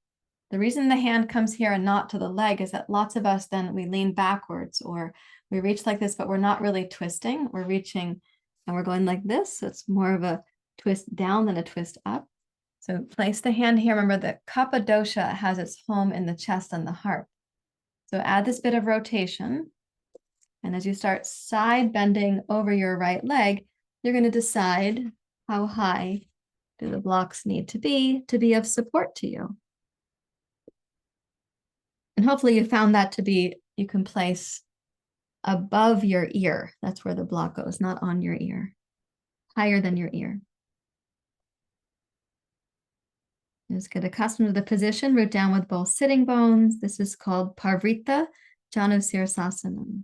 A: The reason the hand comes here and not to the leg is that lots of us then we lean backwards or we reach like this, but we're not really twisting. We're reaching and we're going like this. So it's more of a twist down than a twist up. So place the hand here. Remember that Kapha dosha has its home in the chest and the heart. So add this bit of rotation. And as you start side bending over your right leg, you're going to decide how high do the blocks need to be of support to you. And hopefully you found that to be, you can place above your ear. That's where the block goes, not on your ear, higher than your ear. Just get accustomed to the position, root down with both sitting bones. This is called Parvrita Janusirsasana.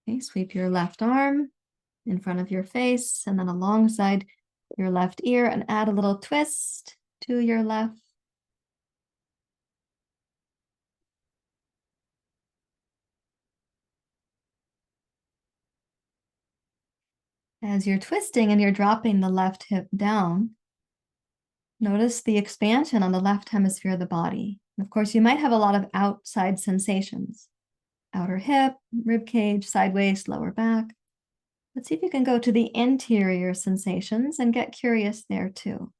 A: Okay, sweep your left arm in front of your face and then alongside your left ear and add a little twist to your left. As you're twisting and you're dropping the left hip down, notice the expansion on the left hemisphere of the body. Of course, you might have a lot of outside sensations, outer hip, rib cage, side waist, lower back. Let's see if you can go to the interior sensations and get curious there too.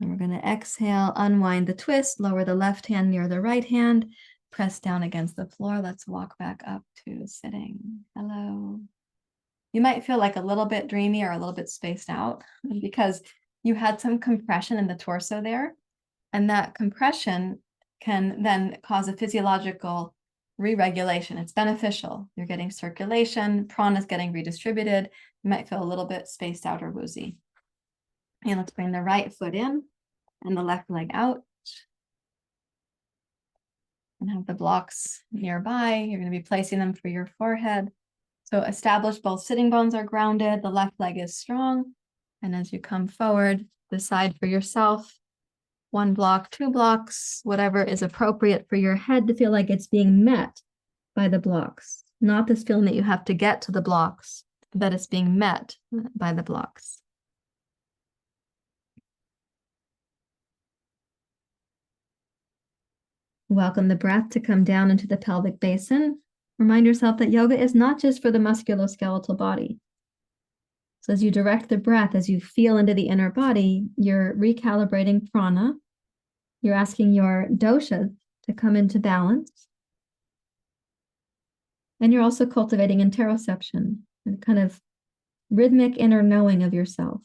A: And we're going to exhale, unwind the twist, lower the left hand near the right hand, press down against the floor. Let's walk back up to sitting. Hello. You might feel like a little bit dreamy or a little bit spaced out because you had some compression in the torso there. And that compression can then cause a physiological re-regulation. It's beneficial. You're getting circulation, prana is getting redistributed. You might feel a little bit spaced out or woozy. And let's bring the right foot in and the left leg out. And have the blocks nearby. You're going to be placing them for your forehead. So establish both sitting bones are grounded, the left leg is strong. And as you come forward, decide for yourself, 1 block, 2 blocks, whatever is appropriate for your head to feel like it's being met by the blocks. Not this feeling that you have to get to the blocks, that it's being met by the blocks. Welcome the breath to come down into the pelvic basin. Remind yourself that yoga is not just for the musculoskeletal body. So as you direct the breath, as you feel into the inner body, you're recalibrating prana. You're asking your doshas to come into balance. And you're also cultivating interoception, and kind of rhythmic inner knowing of yourself.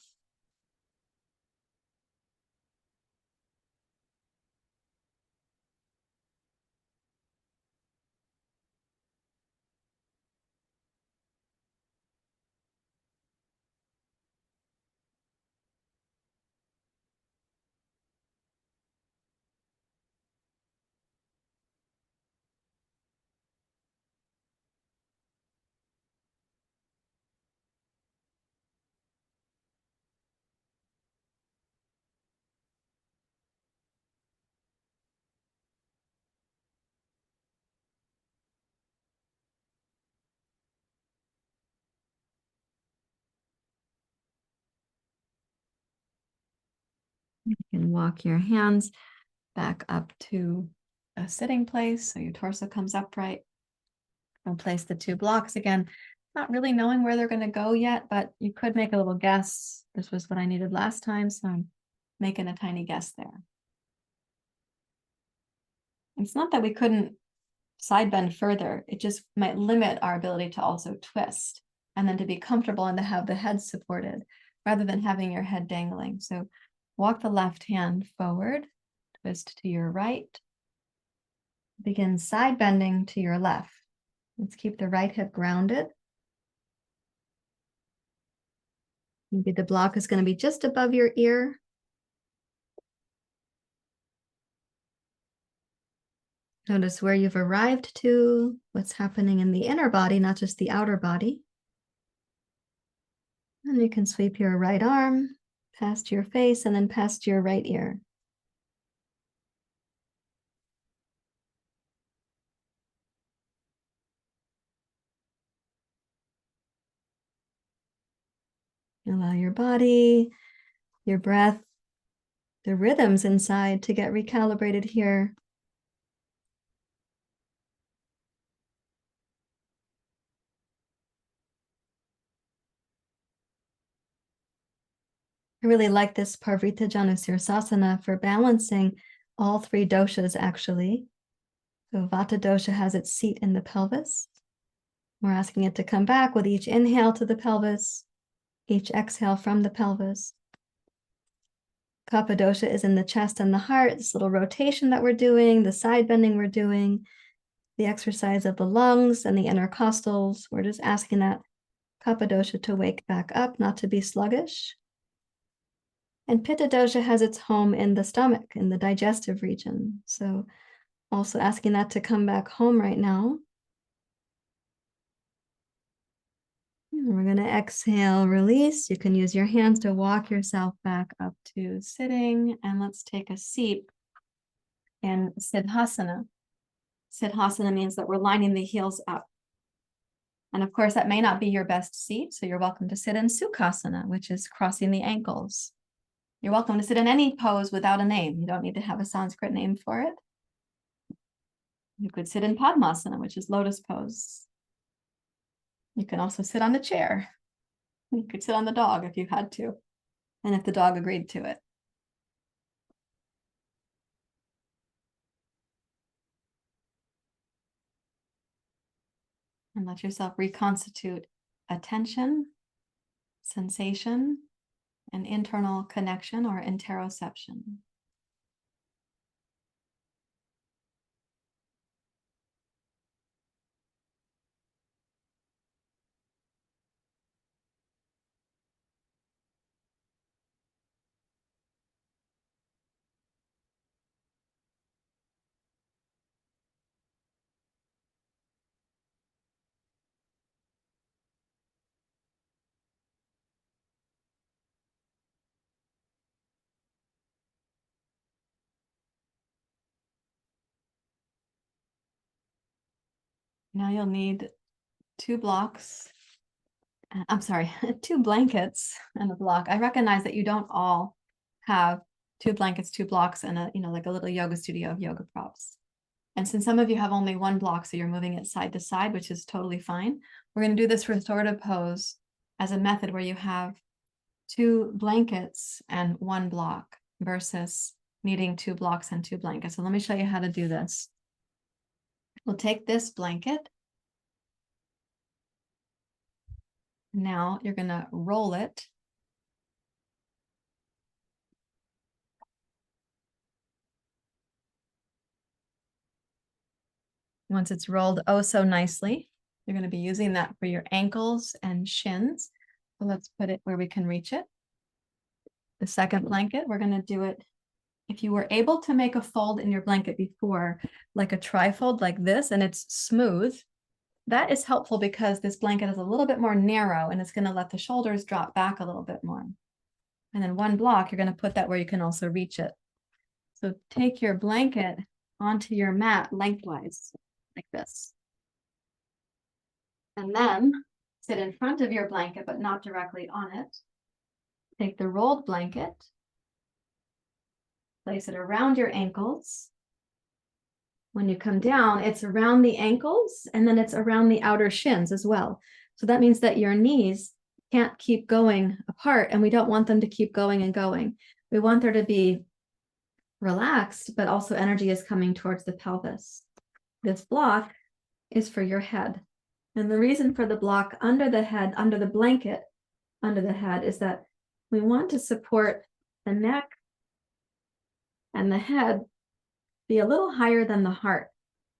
A: You can walk your hands back up to a sitting place so your torso comes upright. And place the 2 blocks again. Not really knowing where they're going to go yet, but you could make a little guess. This was what I needed last time, so I'm making a tiny guess there. It's not that we couldn't side bend further. It just might limit our ability to also twist and then to be comfortable and to have the head supported rather than having your head dangling. So walk the left hand forward, twist to your right, begin side bending to your left. Let's keep the right hip grounded. Maybe the block is going to be just above your ear. Notice where you've arrived to, what's happening in the inner body, not just the outer body. And you can sweep your right arm past your face and then past your right ear. Allow your body, your breath the rhythms inside to get recalibrated here. I really like this Parvrita Janusirsasana for balancing all three doshas, actually. So Vata dosha has its seat in the pelvis. We're asking it to come back with each inhale to the pelvis, each exhale from the pelvis. Kapha dosha is in the chest and the heart, this little rotation that we're doing, the side bending we're doing, the exercise of the lungs and the intercostals. We're just asking that Kapha dosha to wake back up, not to be sluggish. And Pitta dosha has its home in the stomach, in the digestive region. So also asking that to come back home right now. And we're going to exhale, release. You can use your hands to walk yourself back up to sitting. And let's take a seat in Siddhasana. Siddhasana means that we're lining the heels up. And of course, that may not be your best seat. So you're welcome to sit in Sukhasana, which is crossing the ankles. You're welcome to sit in any pose without a name. You don't need to have a Sanskrit name for it. You could sit in Padmasana, which is lotus pose. You can also sit on the chair. You could sit on the dog if you had to, and if the dog agreed to it. And let yourself reconstitute attention, sensation, and internal connection or interoception. Now you'll need two blankets and a block. I recognize that you don't all have two blankets, two blocks, and like a little yoga studio of yoga props. And since some of you have only one block, so you're moving it side to side, which is totally fine. We're going to do this restorative pose as a method where you have two blankets and one block versus needing two blocks and two blankets. So let me show you how to do this. We'll take this blanket. Now you're going to roll it. Once it's rolled oh so nicely, you're going to be using that for your ankles and shins. So let's put it where we can reach it. The second blanket, we're going to do it. If you were able to make a fold in your blanket before, like a trifold like this, and it's smooth, that is helpful because this blanket is a little bit more narrow and it's going to let the shoulders drop back a little bit more. And then one block, you're going to put that where you can also reach it. So take your blanket onto your mat lengthwise, like this. And then sit in front of your blanket, but not directly on it. Take the rolled blanket, place it around your ankles. When you come down, it's around the ankles and then it's around the outer shins as well. So that means that your knees can't keep going apart, and we don't want them to keep going and going. We want there to be relaxed, but also energy is coming towards the pelvis. This block is for your head. And the reason for the block under the head, under the blanket, under the head, is that we want to support the neck and the head be a little higher than the heart.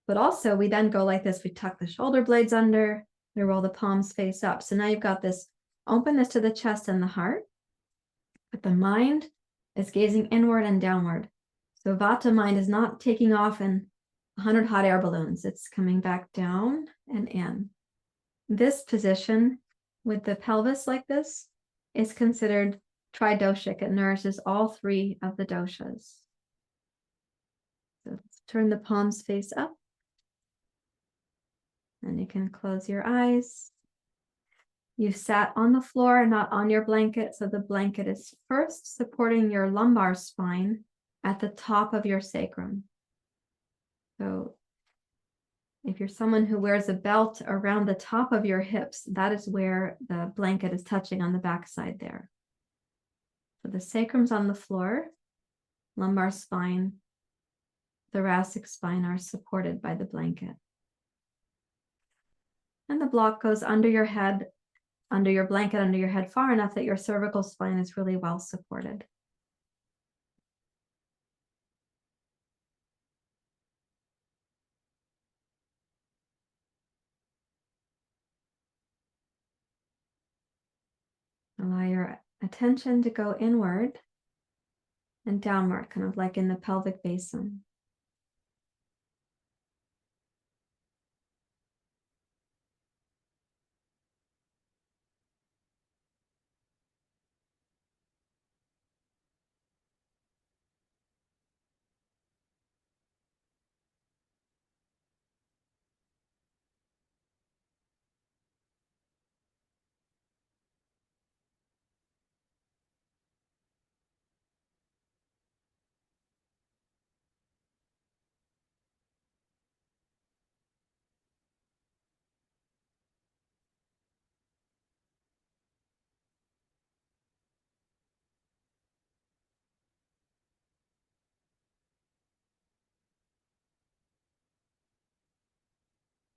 A: But also we then go like this. We tuck the shoulder blades under, we roll the palms face up. So now you've got this openness to the chest and the heart, but the mind is gazing inward and downward. So Vata mind is not taking off in 100 hot air balloons. It's coming back down and in. This position with the pelvis like this is considered tridoshic. It nourishes all three of the doshas. So let's turn the palms face up. And you can close your eyes. You sat on the floor, not on your blanket, so the blanket is first supporting your lumbar spine at the top of your sacrum. So if you're someone who wears a belt around the top of your hips, that is where the blanket is touching on the backside there. So the sacrum's on the floor, lumbar spine, thoracic spine are supported by the blanket. And the block goes under your head, under your blanket, under your head, far enough that your cervical spine is really well supported. Allow your attention to go inward and downward, kind of like in the pelvic basin.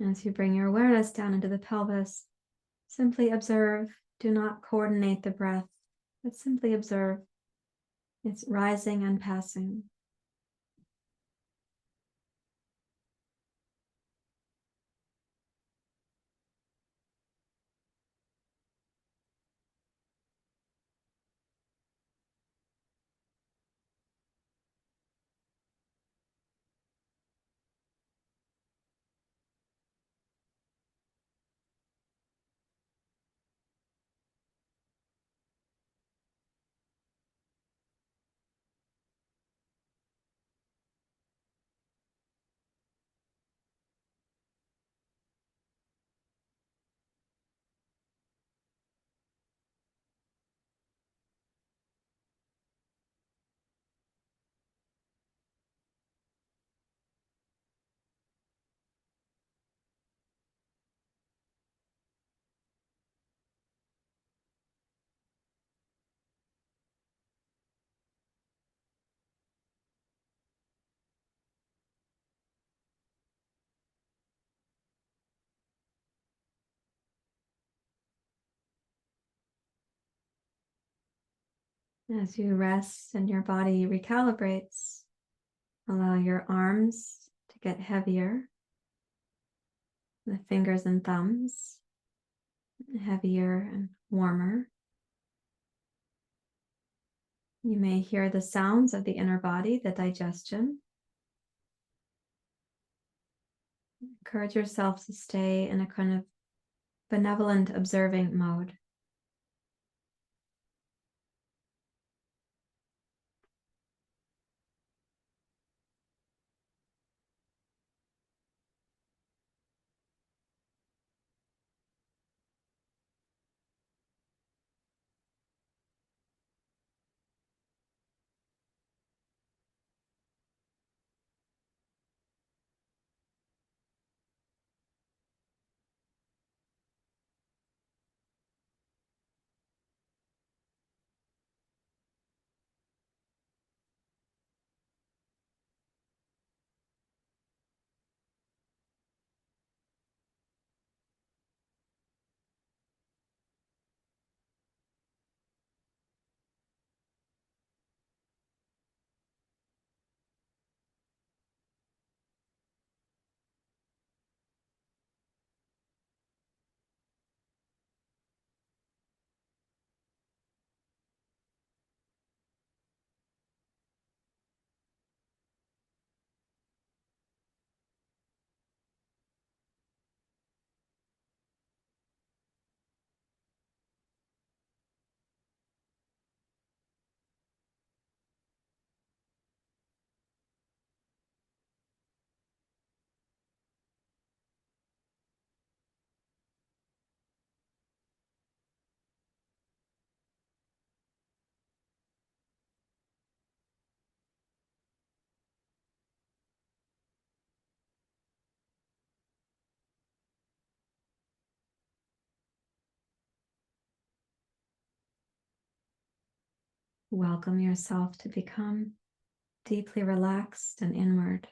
A: As you bring your awareness down into the pelvis, simply observe. Do not coordinate the breath, but simply observe. It's rising and passing. As you rest and your body recalibrates, allow your arms to get heavier, the fingers and thumbs heavier and warmer. You may hear the sounds of the inner body, the digestion. Encourage yourself to stay in a kind of benevolent observing mode. Welcome yourself to become deeply relaxed and inward.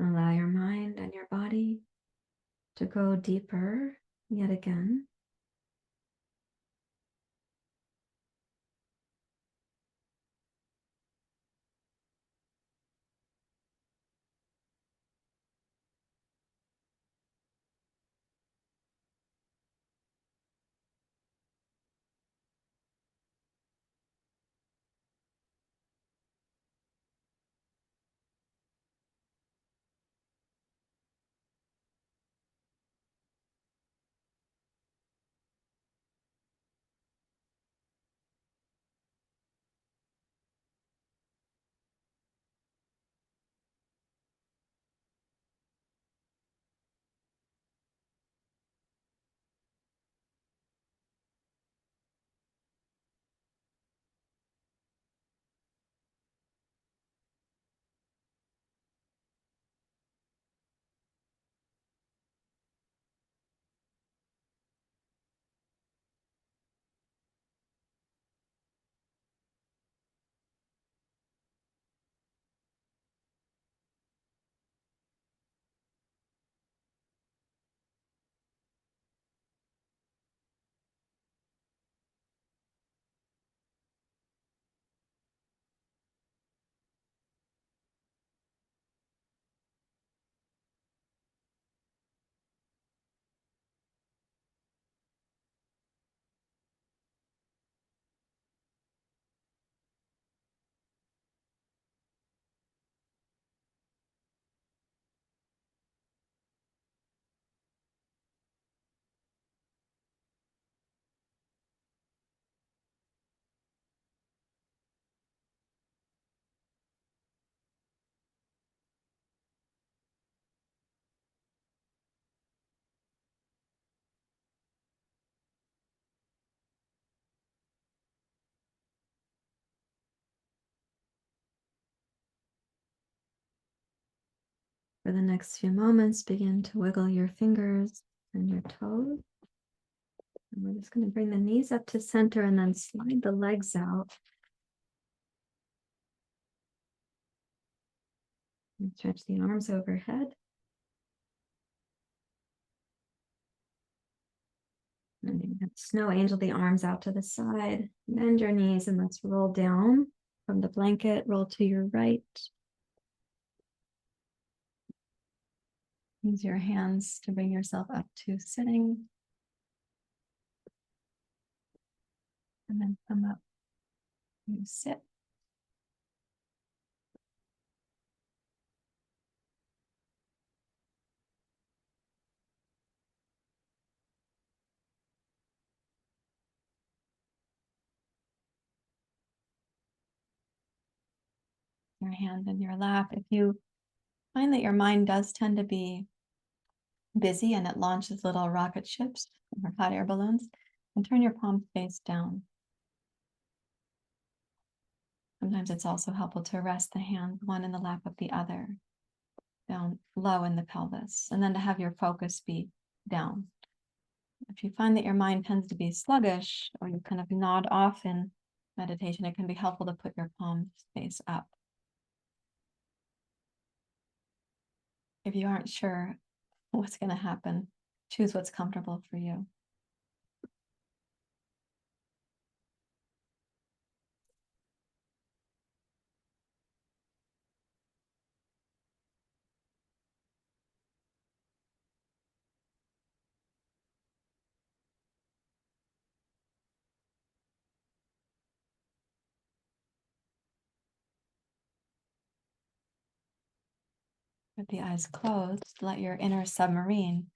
A: Allow your mind and your body to go deeper yet again. For the next few moments, begin to wiggle your fingers and your toes. And we're just going to bring the knees up to center and then slide the legs out. And stretch the arms overhead. And you can snow angel the arms out to the side. Bend your knees and let's roll down from the blanket. Roll to your right. Use your hands to bring yourself up to sitting. And then come up. You sit. Your hand in your lap. If you find that your mind does tend to be busy and it launches little rocket ships or hot air balloons, and turn your palms face down. Sometimes it's also helpful to rest the hand, one in the lap of the other, down low in the pelvis, and then to have your focus be down. If you find that your mind tends to be sluggish or you kind of nod off in meditation, it can be helpful to put your palms face up. If you aren't sure what's going to happen, choose what's comfortable for you. With the eyes closed, let your inner submarine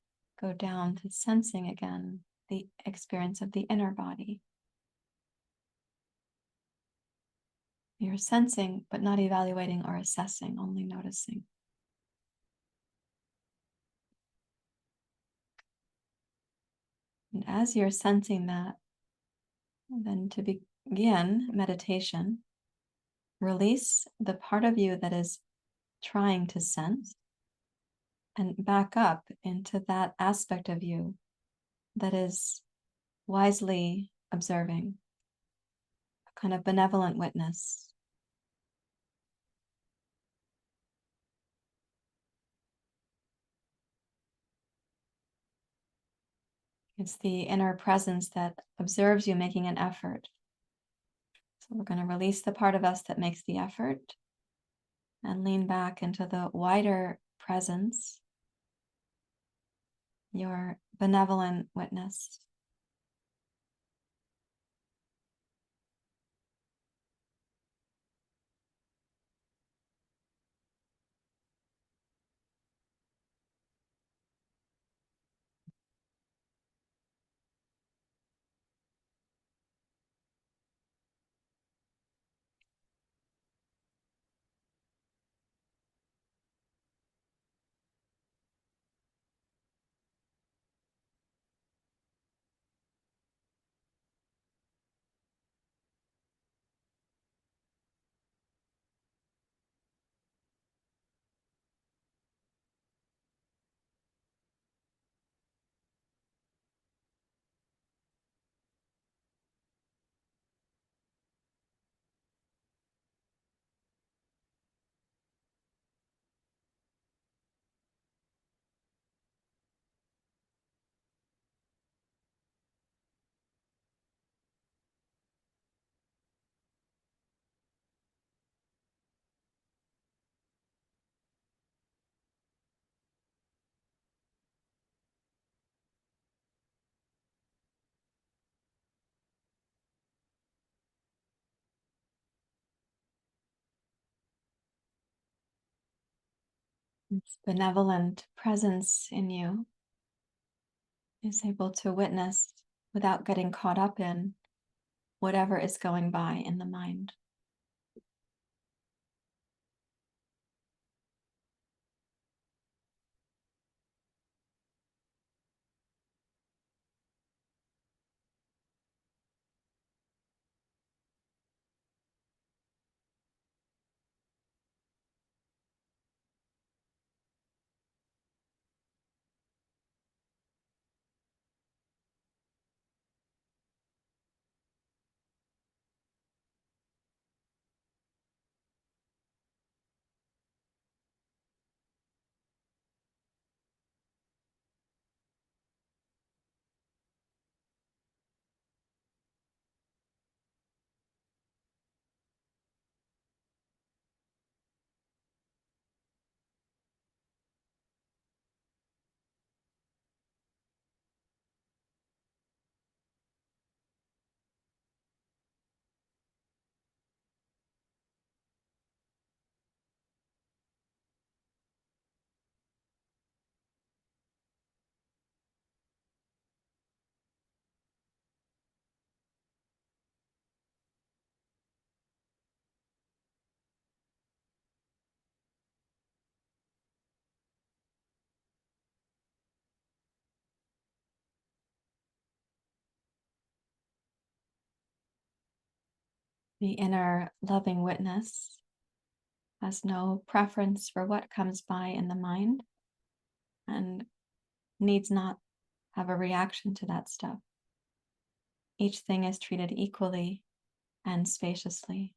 A: go down to sensing again the experience of the inner body. You're sensing, but not evaluating or assessing, only noticing. And as you're sensing that, then to begin meditation, release the part of you that is trying to sense and back up into that aspect of you that is wisely observing, a kind of benevolent witness. It's the inner presence that observes you making an effort. So we're going to release the part of us that makes the effort and lean back into the wider presence, your benevolent witness. This benevolent presence in you is able to witness without getting caught up in whatever is going by in the mind. The inner loving witness has no preference for what comes by in the mind and needs not have a reaction to that stuff. Each thing is treated equally and spaciously.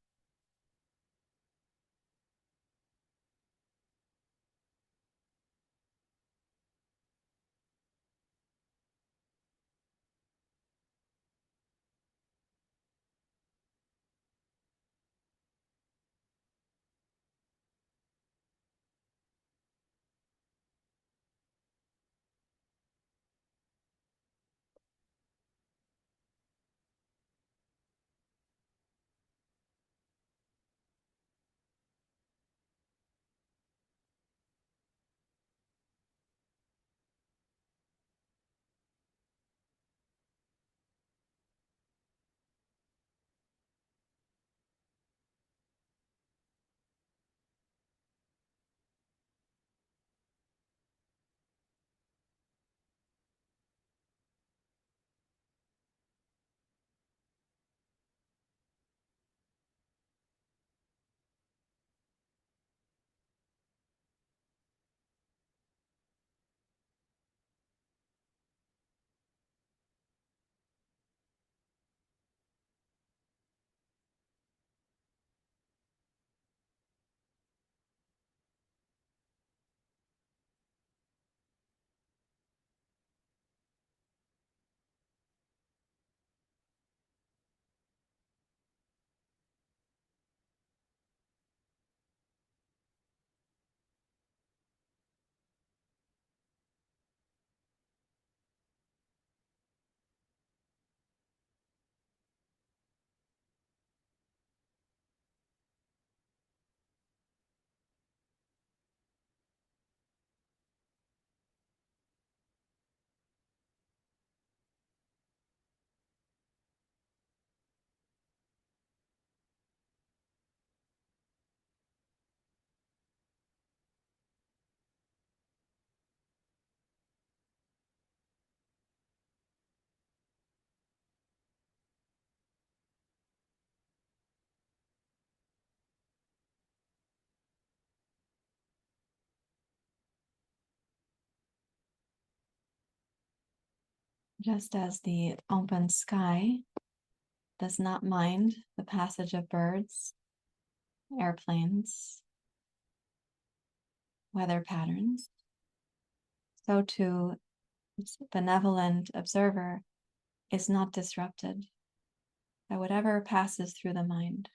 A: Just as the open sky does not mind the passage of birds, airplanes, weather patterns, so too its benevolent observer is not disrupted by whatever passes through the mind.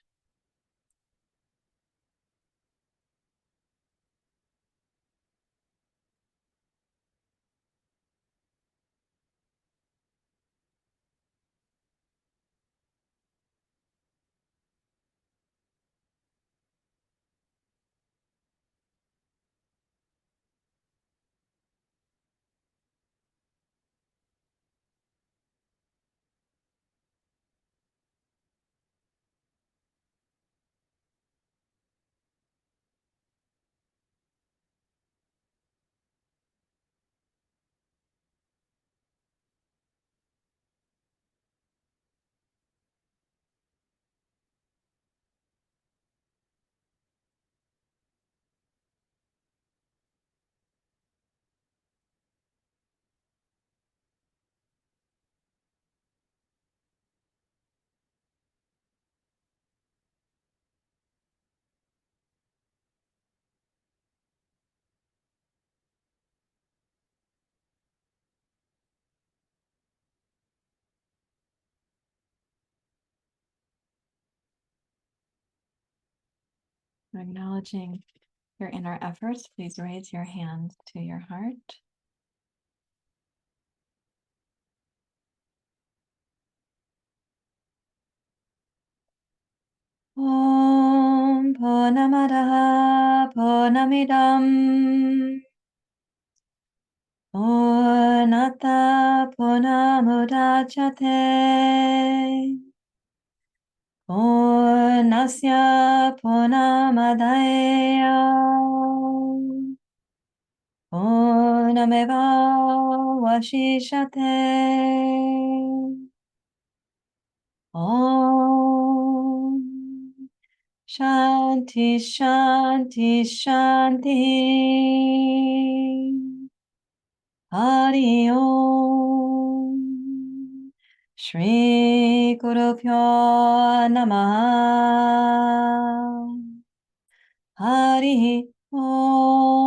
A: Acknowledging your inner efforts, please raise your hand to your heart. Om Purnamadaha Purnamidam Purnata Purnamudachyate Purnasya Purnamadaya Purnameva Vashishate Om Shanti, Shanti, Shanti. Hari Om. Shri Guru Pyo Namaha. Hari Om.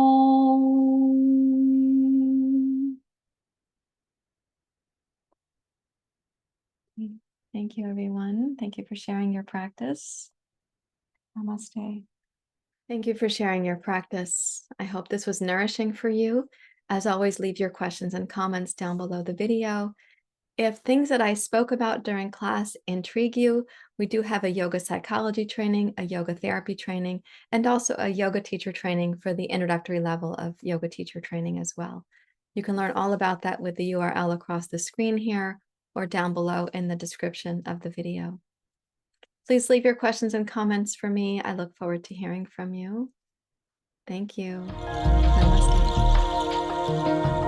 A: Thank you, everyone. Thank you for sharing your practice. Namaste. Thank you for sharing your practice. I hope this was nourishing for you. As always, leave your questions and comments down below the video. If things that I spoke about during class intrigue you, we do have a yoga psychology training, a yoga therapy training, and also a yoga teacher training for the introductory level of yoga teacher training as well. You can learn all about that with the URL across the screen here or down below in the description of the video. Please leave your questions and comments for me. I look forward to hearing from you. Thank you. Namaste.